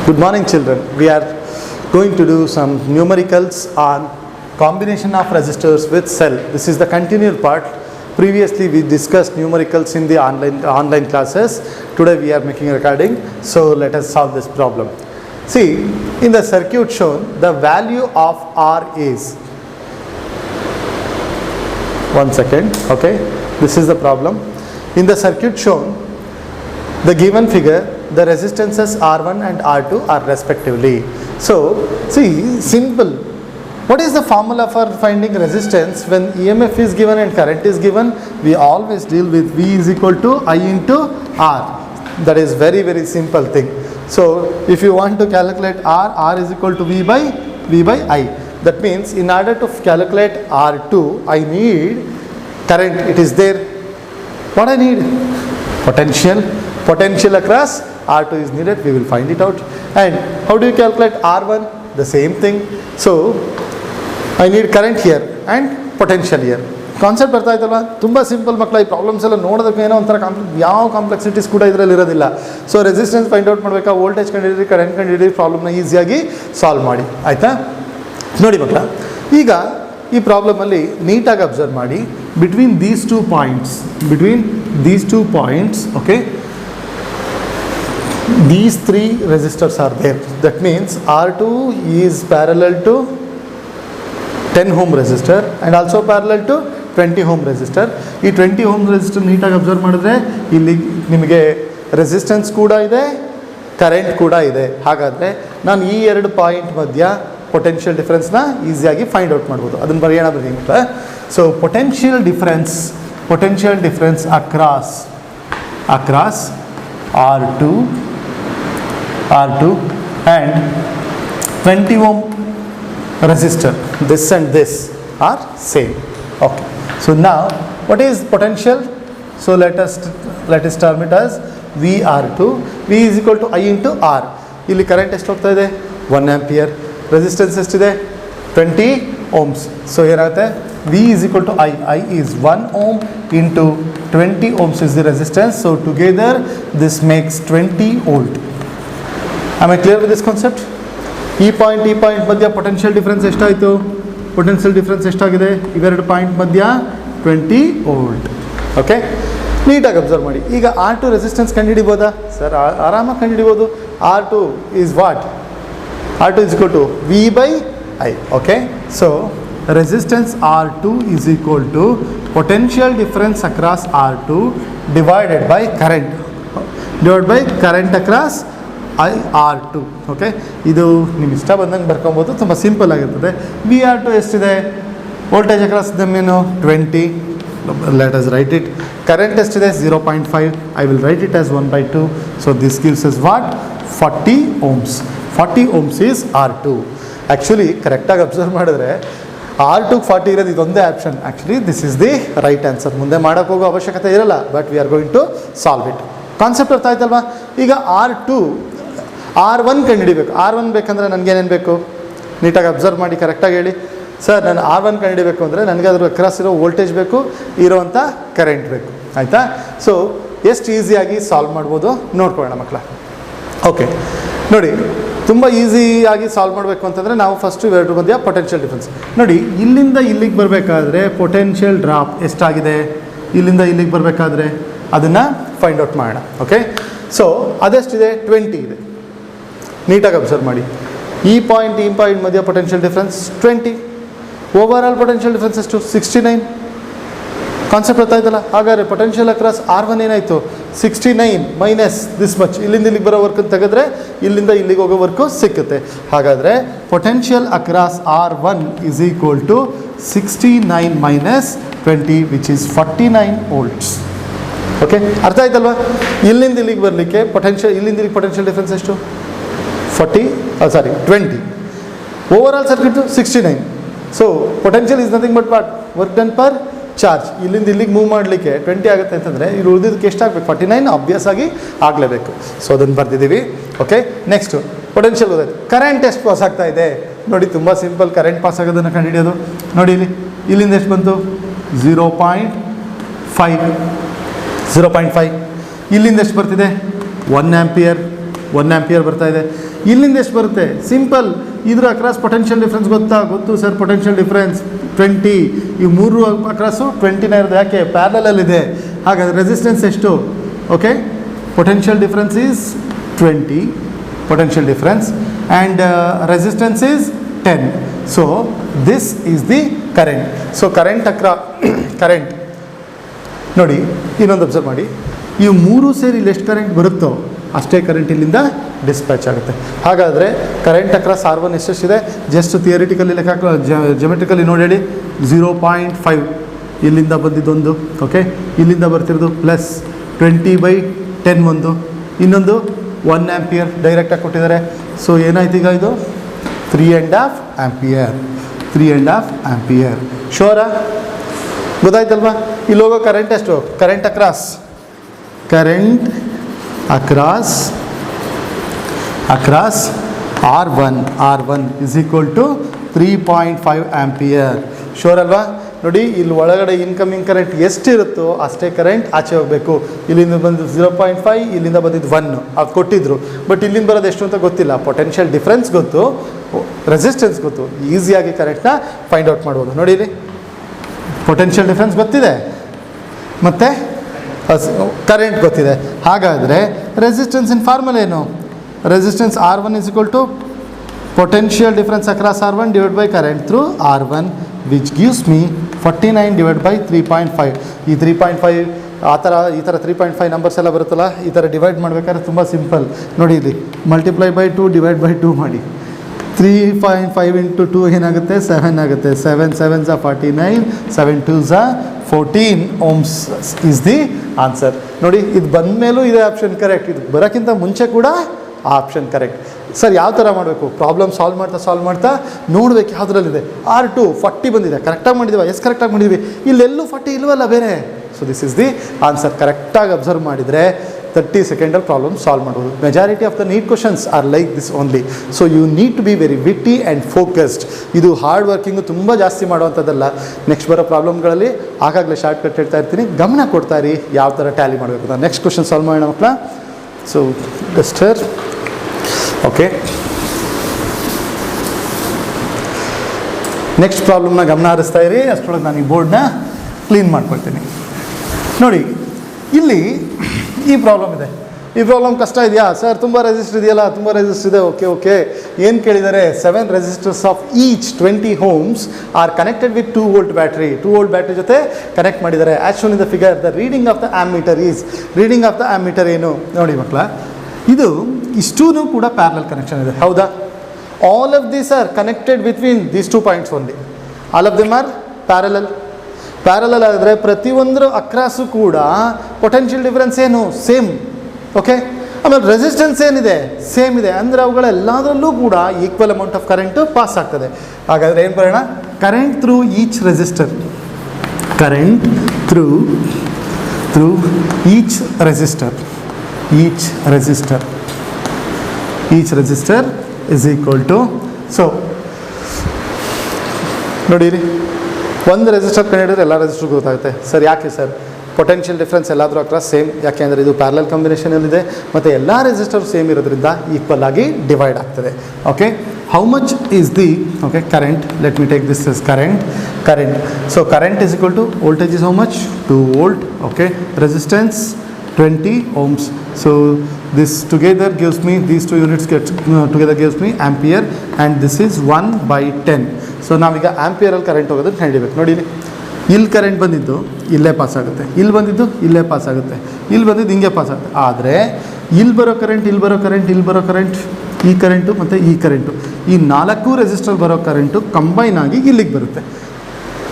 Good morning, children. We are going to do some numericals on combination of resistors with cell. This is the continued part. Previously we discussed numericals in the online classes. Today we are making a recording. So let us solve this problem. See, in the circuit shown, the value of R is, one second, okay, this is the problem. In the circuit shown, the given figure, the resistances R1 and R2 are respectively. So, see, simple. What is the formula for finding resistance when EMF is given and current is given? We always deal with V is equal to I into R. That is very, very simple thing. So, if you want to calculate R is equal to V by I. That means, in order to calculate R2, I need current. It is there. What I need? Potential across R2 is needed. We will find it out. And how do you calculate R1? The same thing. So, I need current here and potential here. Concept ಬರ್ತಾ ಇತ್ತಲ್ವಾ? ತುಂಬ simple ಮಕ್ಕಳ. ಈ problems ಎಲ್ಲ ನೋಡೋದಕ್ಕೆ ಏನೋ ಒಂಥರ ಯಾವ complexities ಕೂಡ ಇದರಲ್ಲಿ ಇರೋದಿಲ್ಲ. ಸೊ ರೆಸಿಸ್ಟೆನ್ಸ್ ಫೈಂಡ್ ಔಟ್ ಮಾಡಬೇಕಾ, ವೋಲ್ಟೇಜ್ ಕಂಡುಹಿಡಿದು ಕರೆಂಟ್ ಕಂಡುಹಿಡಿದು ಪ್ರಾಬ್ಲಮ್ನ ಈಸಿಯಾಗಿ ಸಾಲ್ವ್ ಮಾಡಿ. ಆಯಿತಾ? ನೋಡಿ ಮಕ್ಕಳ, ಈಗ ಈ ಪ್ರಾಬ್ಲಮಲ್ಲಿ ನೀಟಾಗಿ ಅಬ್ಸರ್ವ್ ಮಾಡಿ. Between these two points okay, these three resistors are there. That means R2 is parallel to 10 ohm resistor and also parallel to 20 ohm resistor. ಈ 20 ohm resistor ನೀಟಾಗಿ ಅಬ್ಸರ್ವ್ ಮಾಡಿದ್ರೆ ಇಲ್ಲಿ ನಿಮಗೆ ರೆಸಿಸ್ಟೆನ್ಸ್ ಕೂಡ ಇದೆ, ಕರೆಂಟ್ ಕೂಡ ಇದೆ. ಹಾಗಾದರೆ ನಾನು ಈ ಎರಡು ಪಾಯಿಂಟ್ ಮಧ್ಯ ಪೊಟೆನ್ಷಿಯಲ್ ಡಿಫರೆನ್ಸ್ನ ಈಸಿಯಾಗಿ ಫೈಂಡ್ ಔಟ್ ಮಾಡ್ಬೋದು. ಅದನ್ನು ಬರೆಯೋಣ ಬರೀ. So potential difference across R2 and 20 ohm resistor, this and this are same. Okay, so now what is potential? So let us term it as VR2. V is equal to I into R. ಇಲ್ಲಿ current ಎಷ್ಟು ಹೋಗ್ತಾ ಇದೆ? 1 ampere. Resistance ಎಷ್ಟಿದೆ? 20 ohms. So ಏನಾಗುತ್ತೆ? V is equal to I is 1 ohm into 20 ohms is the resistance. So together this makes 20 volt. Am I clear with this concept? ಈ point ಮಧ್ಯ potential difference ಎಷ್ಟಾಯಿತು? Potential difference ಎಷ್ಟಾಗಿದೆ? ಇವೆರಡು point ಮಧ್ಯ 20 volt. Okay, ನೀಟಾಗಿ observe ಮಾಡಿ. ಈಗ R2 resistance ಕಂಡುಹಿಡಿಬೋದಾ? Sir ಆರಾಮಾಗಿ ಕಂಡುಹಿಡಿಬೋದು. R2 is what? R2 is equal to V by I. Okay, so resistance R2 is equal to potential difference across R2 divided by current across R2. Okay, ಇದು ನಿಮ್ಮ ಇಷ್ಟ ಬಂದಂಗೆ ಬರ್ಕೊಬೋದು. ತುಂಬ simple ಆಗಿರ್ತದೆ. VR2 ಎಷ್ಟಿದೆ? Voltage across ದಮ್ಮೇನು 20. Let us write it. Current ಎಷ್ಟಿದೆ? 0.5. I will write it as 1/2. So this gives is what? 40 ohms. 40 ohms is R2. Actually ಕರೆಕ್ಟಾಗಿ ಅಬ್ಸರ್ವ್ ಮಾಡಿದ್ರೆ R2 40 ಇರೋದು ಇದೊಂದೇ option. Actually this is the right answer. ಮುಂದೆ ಮಾಡೋಕ್ಕೆ ಹೋಗೋ ಅವಶ್ಯಕತೆ ಇರಲ್ಲ, but we are going to solve it. Concept ಅರ್ಥ ಆಯ್ತಲ್ವಾ? ಈಗ R1 ಕಂಡುಹಿಡಿಬೇಕು. R1 ಬೇಕಂದರೆ ನನಗೇನೇನು ಬೇಕು? ನೀಟಾಗಿ ಅಬ್ಸರ್ವ್ ಮಾಡಿ, ಕರೆಕ್ಟಾಗಿ ಹೇಳಿ. ಸರ್ ನಾನು R1 ಕಂಡುಹಿಡಿಬೇಕು ಅಂದರೆ ನನಗೆ ಅದ್ರ ಅಕ್ರಾಸ್ ಇರೋ ವೋಲ್ಟೇಜ್ ಬೇಕು, ಇರೋವಂಥ ಕರೆಂಟ್ ಬೇಕು. ಆಯಿತಾ? ಸೊ ಎಷ್ಟು ಈಸಿಯಾಗಿ ಸಾಲ್ವ್ ಮಾಡ್ಬೋದು ನೋಡ್ಕೊಳ್ಳೋಣ ಮಕ್ಕಳ. ಓಕೆ, ನೋಡಿ, ತುಂಬ ಈಸಿಯಾಗಿ ಸಾಲ್ವ್ ಮಾಡಬೇಕು ಅಂತಂದರೆ ನಾವು ಫಸ್ಟು ಇವೆರಡು ಮಧ್ಯ ಪೊಟೆನ್ಷಿಯಲ್ ಡಿಫ್ರೆನ್ಸ್ ನೋಡಿ. ಇಲ್ಲಿಂದ ಇಲ್ಲಿಗೆ ಬರಬೇಕಾದ್ರೆ ಪೊಟೆನ್ಷಿಯಲ್ ಡ್ರಾಪ್ ಎಷ್ಟಾಗಿದೆ? ಇಲ್ಲಿಂದ ಇಲ್ಲಿಗೆ ಬರಬೇಕಾದ್ರೆ ಅದನ್ನು ಫೈಂಡ್ ಔಟ್ ಮಾಡೋಣ. ಓಕೆ, ಸೊ ಅದೆಷ್ಟಿದೆ? 20 ಇದೆ. ನೀಟಾಗಿ ಅಬ್ಸರ್ವ್ ಮಾಡಿ. ಈ ಪಾಯಿಂಟ್ ಮಧ್ಯ potential difference 20. Over all potential difference ಎಷ್ಟು? 69. ಕಾನ್ಸೆಪ್ಟ್ ಗೊತ್ತಾಯ್ತಲ್ಲ? ಹಾಗಾದರೆ ಪೊಟೆನ್ಷಿಯಲ್ ಅಕ್ರಾಸ್ R1 ಏನಾಯಿತು? 69 ಮೈನಸ್ ದಿಸ್ ಮಚ್. ಇಲ್ಲಿಂದ ಇಲ್ಲಿಗೆ ಬರೋ ವರ್ಕ್ ತೆಗೆದ್ರೆ ಇಲ್ಲಿಂದ ಇಲ್ಲಿಗೆ ಹೋಗೋ ವರ್ಕು ಸಿಕ್ಕುತ್ತೆ. ಹಾಗಾದರೆ potential across R1 is equal to 69 minus 20 which is 49 volts. Okay, ಅರ್ಥ ಆಯ್ತಲ್ವಾ? ಇಲ್ಲಿಂದ ಇಲ್ಲಿಗೆ ಬರಲಿಕ್ಕೆ ಇಲ್ಲಿಂದ ಇಲ್ಲಿಗೆ ಪೊಟೆನ್ಷಿಯಲ್ ಡಿಫ್ರೆನ್ಸ್ ಎಷ್ಟು? 20. Over all circuit 69. So potential is nothing but what? Work done per charge. ಇಲ್ಲಿಂದ ಇಲ್ಲಿಗೆ ಮೂವ್ ಮಾಡಲಿಕ್ಕೆ 20 ಆಗುತ್ತೆ ಅಂತಂದರೆ ಇಲ್ಲಿ ಉಳಿದಿದ್ದಕ್ಕೆ ಎಷ್ಟಾಗಬೇಕು? 49 ಅಬ್ವಿಯಸ್ ಆಗಿ ಆಗಲೇಬೇಕು. ಸೊ ಅದನ್ನು ಬರ್ತಿದ್ದೀವಿ. ಓಕೆ, ನೆಕ್ಸ್ಟು ಪೊಟೆನ್ಷಿಯಲ್ ಗೊತ್ತಾಯ್ತು. ಕರೆಂಟ್ ಎಷ್ಟು ಪಾಸ್ ಆಗ್ತಾ ಇದೆ ನೋಡಿ. ತುಂಬ ಸಿಂಪಲ್. ಕರೆಂಟ್ ಪಾಸ್ ಆಗೋದನ್ನು ಕಂಡುಹಿಡಿಯೋದು ನೋಡಿ. ಇಲ್ಲಿಂದ ಎಷ್ಟು ಬಂತು? 0.5. ಇಲ್ಲಿಂದ ಎಷ್ಟು ಬರ್ತಿದೆ? 1 ಆಂಪಿಯರ್ ಬರ್ತಾ ಇದೆ. ಇಲ್ಲಿಂದ ಎಷ್ಟು ಬರುತ್ತೆ? ಸಿಂಪಲ್. ಇದ್ರ ಅಕ್ರಾಸ್ ಪೊಟೆನ್ಷಿಯಲ್ ಡಿಫ್ರೆನ್ಸ್ ಗೊತ್ತು ಸರ್. ಪೊಟೆನ್ಷಿಯಲ್ ಡಿಫ್ರೆನ್ಸ್ 20, ಈ ಮೂರು ಅಕ್ರಾಸು 20 ಇರೋದು. ಯಾಕೆ? ಪ್ಯಾರಲಲ್ಲಿದೆ. ಹಾಗಾದರೆ ರೆಸಿಸ್ಟೆನ್ಸ್ ಎಷ್ಟು? Okay, potential difference is 20, potential difference, and resistance is 10. So this is the current. So current ನೋಡಿ, ಇನ್ನೊಂದು ಅಬ್ಸರ್ವ್ ಮಾಡಿ. ಈ ಮೂರು ಸೇರಿ ಇಲ್ಲಿ ಎಷ್ಟು ಕರೆಂಟ್ ಬರುತ್ತೋ ಅಷ್ಟೇ ಕರೆಂಟ್ ಇಲ್ಲಿಂದ ಡಿಸ್ಪ್ಯಾಚ್ ಆಗುತ್ತೆ. ಹಾಗಾದರೆ ಕರೆಂಟ್ ಅಕ್ರಾಸ್ R1 ಎಷ್ಟೆಷ್ಟಿದೆ? ಜಸ್ಟ್ ಥಿಯರಿಟಿಕಲಿ ಲೆಕ್ಕ ಜೊಮೆಟ್ರಿಕಲಿ ನೋಡಿ ಹೇಳಿ. 0.5 ಇಲ್ಲಿಂದ ಬಂದಿದ್ದೊಂದು. ಓಕೆ, ಇಲ್ಲಿಂದ ಬರ್ತಿರೋದು ಪ್ಲಸ್ 20/10 ಒಂದು, ಇನ್ನೊಂದು 1 ಆಂಪಿಯರ್ ಡೈರೆಕ್ಟಾಗಿ ಕೊಟ್ಟಿದ್ದಾರೆ. ಸೊ ಏನಾಯ್ತು ಈಗ? ಇದು 3.5 ಆಂಪಿಯರ್. 3.5 ಆಂಪಿಯರ್. ಶೋರಾ? ಗೊತ್ತಾಯ್ತಲ್ವಾ? ಇಲ್ಲಿ ಹೋಗೋ ಕರೆಂಟ್ ಎಷ್ಟು? Current across R1 is equal to 3.5 ampere. Sure ಅಲ್ವಾ? ನೋಡಿ, ಇಲ್ಲಿ ಒಳಗಡೆ ಇನ್ಕಮಿಂಗ್ ಕರೆಂಟ್ ಎಷ್ಟಿರುತ್ತೋ ಅಷ್ಟೇ ಕರೆಂಟ್ ಆಚೆ ಹೋಗಬೇಕು. ಇಲ್ಲಿಂದ ಬಂದಿದ್ದು 0.5, ಇಲ್ಲಿಂದ ಬಂದಿದ್ದು 1 ಅದು ಕೊಟ್ಟಿದ್ರು. ಬಟ್ ಇಲ್ಲಿಂದ ಬರೋದು ಎಷ್ಟು ಅಂತ ಗೊತ್ತಿಲ್ಲ. ಪೊಟೆನ್ಷಿಯಲ್ ಡಿಫ್ರೆನ್ಸ್ ಗೊತ್ತು, ರೆಸಿಸ್ಟೆನ್ಸ್ ಗೊತ್ತು, ಈಸಿಯಾಗಿ ಕರೆಂಟ್ನ ಫೈಂಡ್ ಔಟ್ ಮಾಡ್ಬೋದು. ನೋಡಿ, ಇಲ್ಲಿ ಪೊಟೆನ್ಷಿಯಲ್ ಡಿಫ್ರೆನ್ಸ್ ಗೊತ್ತಿದೆ ಮತ್ತು ಕರೆಂಟ್ ಗೊತ್ತಿದೆ. ಹಾಗಾದರೆ ರೆಸಿಸ್ಟೆನ್ಸಿನ ಫಾರ್ಮುಲಾ ಏನು? Resistance R1 is equal to potential difference across R1 divided by current through R1, which gives me 49 divided by 3.5. ಈ 3.5 ಈ ಥರ 3.5 ನಂಬರ್ಸ್ ಎಲ್ಲ ಬರುತ್ತಲ್ಲ, ಈ ಥರ ಡಿವೈಡ್ ಮಾಡಬೇಕಾದ್ರೆ ತುಂಬ ಸಿಂಪಲ್. ನೋಡಿ, ಇಲ್ಲಿ ಮಲ್ಟಿಪ್ಲೈ ಬೈ 2 ಡಿವೈಡ್ ಬೈ 2 ಮಾಡಿ. 3.5 into 2 ಏನಾಗುತ್ತೆ? 7 ಆಗುತ್ತೆ. 7 7s are 49, 7 2s are 14 ohms is the answer. ನೋಡಿ, ಇದು ಬಂದ ಮೇಲೂ ಇದೇ ಆಪ್ಷನ್ ಕರೆಕ್ಟ್. ಇದು ಬರೋಕ್ಕಿಂತ ಮುಂಚೆ ಕೂಡ ಆ ಆಪ್ಷನ್ ಕರೆಕ್ಟ್. ಸರ್ ಯಾವ ಥರ ಮಾಡಬೇಕು? ಪ್ರಾಬ್ಲಮ್ ಸಾಲ್ವ್ ಮಾಡ್ತಾ ನೋಡ್ಬೇಕು ಯಾವುದ್ರಲ್ಲಿದೆ. R2 40 ಬಂದಿದೆ, ಕರೆಕ್ಟಾಗಿ ಮಾಡಿದ್ದೀವ? ಎಸ್, ಕರೆಕ್ಟಾಗಿ ಮಾಡಿದ್ವಿ. ಇಲ್ಲೆಲ್ಲೂ 40 ಇಲ್ವಲ್ಲ ಬೇರೆ. So this is the answer. ಕರೆಕ್ಟಾಗಿ ಅಬ್ಸರ್ವ್ ಮಾಡಿದರೆ 30 ಸೆಕೆಂಡಲ್ಲಿ ಪ್ರಾಬ್ಲಮ್ ಸಾಲ್ವ್ ಮಾಡ್ಬೋದು. Majority of the NEET questions are like this only. So you need to be very witty and focused. ಇದು ಹಾರ್ಡ್ ವರ್ಕಿಂಗು ತುಂಬ ಜಾಸ್ತಿ ಮಾಡುವಂಥದ್ದಲ್ಲ. ನೆಕ್ಸ್ಟ್ ಬರೋ ಪ್ರಾಬ್ಲಮ್ಗಳಲ್ಲಿ ಆಗಾಗಲೇ ಶಾರ್ಟ್ ಕಟ್ ಹೇಳ್ತಾ ಇರ್ತೀನಿ, ಗಮನ ಕೊಡ್ತಾ ಇರಿ ಯಾವ ಥರ ಟ್ಯಾಲಿ ಮಾಡಬೇಕು ಅಂತ. ನೆಕ್ಸ್ಟ್ ಕ್ವಶನ್ ಸಾಲ್ವ್ ಮಾಡೋಣ ಮಕ್ಕಳ. ಸೊ ಡಸ್ಟರ್, ಓಕೆ, ನೆಕ್ಸ್ಟ್ ಪ್ರಾಬ್ಲಮ್ನ ಗಮನ ಹರಿಸ್ತಾ ಇರಿ. ಅಷ್ಟರೊಳಗೆ ನಾನು ಈ ಬೋರ್ಡ್ನ ಕ್ಲೀನ್ ಮಾಡ್ಕೊಳ್ತೀನಿ. ನೋಡಿ, ಇಲ್ಲಿ ಈ ಪ್ರಾಬ್ಲಮ್ ಇದೆ. ಈ ಪ್ರಾಬ್ಲಮ್ ಕಷ್ಟ ಇದೆಯಾ ಸರ್? ತುಂಬ ರೆಸಿಸ್ಟರ್ ಇದೆಯಲ್ಲ? ತುಂಬ ರೆಸಿಸ್ಟರ್ ಇದೆ. ಓಕೆ, ಏನು ಕೇಳಿದ್ದಾರೆ? 7 resistors of each 20 ohms are connected with 2 volt battery. 2 volt battery ಜೊತೆ ಕನೆಕ್ಟ್ ಮಾಡಿದ್ದಾರೆ. As shown in the figure, the reading of the ammeter is. Reading of the ammeter ಏನು? ನೋಡಿ ಮಕ್ಕಳ, ಇದು ಇಷ್ಟೂ ಕೂಡ ಪ್ಯಾರಲಲ್ ಕನೆಕ್ಷನ್ ಇದೆ, ಹೌದಾ? All of these are connected between these 2 points only. All of them are parallel. Parallel ಆದರೆ ಪ್ರತಿಯೊಂದರ ಅಕ್ರಾಸು ಕೂಡ ಪೊಟೆನ್ಷಿಯಲ್ ಡಿಫ್ರೆನ್ಸ್ ಏನು? ಸೇಮ್. ಓಕೆ, ಆಮೇಲೆ ರೆಸಿಸ್ಟೆನ್ಸ್ ಏನಿದೆ? ಸೇಮ್ ಇದೆ. ಅಂದರೆ ಅವುಗಳೆಲ್ಲದರಲ್ಲೂ ಕೂಡ equal amount of current pass ಆಗ್ತದೆ. ಹಾಗಾದರೆ ಏನು ಬರೋಣ? Current through each resistor. Current through each resistor. Each resistor is equal to, so ನೋಡಿರಿ, ಒಂದು ರೆಸಿಸ್ಟರ್ ಕಂಡಿಡಿದ್ರೆ ಎಲ್ಲ ರೆಸಿಸ್ಟರ್ ಗೊತ್ತಾಗುತ್ತೆ. ಸರ್ ಯಾಕೆ ಸರ್? ಪೊಟೆನ್ಷಿಯಲ್ ಡಿಫ್ರೆನ್ಸ್ ಎಲ್ಲಾದರೂ ಅಕ್ರಾಸ್ ಸೇಮ್. ಯಾಕೆಂದರೆ ಇದು ಪ್ಯಾರಲಲ್ ಕಾಂಬಿನೇಷನಲ್ಲಿದೆ ಮತ್ತು ಎಲ್ಲ ರೆಸಿಸ್ಟರ್ ಸೇಮ್ ಇರೋದ್ರಿಂದ ಈಕ್ವಲ್ ಆಗಿ ಡಿವೈಡ್ ಆಗ್ತದೆ. Okay, how much is the current? Let me take this is current. So current is equal to voltage is how much? 2 volt. Okay, resistance 20 ohms. So this together gives me, these two units get together gives me ampere, and this is 1/10. So ನಾವೀಗ ಆಂಪಿಯರಲ್ಲಿ current ಹೋಗೋದನ್ನು ಹಿಡಿಬೇಕು. ನೋಡಿ, ಇಲ್ಲಿ current ಬಂದಿದ್ದು ಇಲ್ಲೇ pass ಆಗುತ್ತೆ, ಇಲ್ಲಿ ಬಂದಿದ್ದು ಇಲ್ಲೇ ಪಾಸ್ ಆಗುತ್ತೆ, ಇಲ್ಲಿ ಬಂದಿದ್ದು ಹಿಂಗೆ ಪಾಸ್ ಆಗುತ್ತೆ. ಆದರೆ ಇಲ್ಲಿ ಬರೋ ಕರೆಂಟ್, ಈ ಕರೆಂಟು ಮತ್ತು ಈ ಕರೆಂಟು, ಈ 4 ರೆಸಿಸ್ಟರ್ ಬರೋ ಕರೆಂಟು ಕಂಬೈನ್ ಆಗಿ ಇಲ್ಲಿಗೆ ಬರುತ್ತೆ.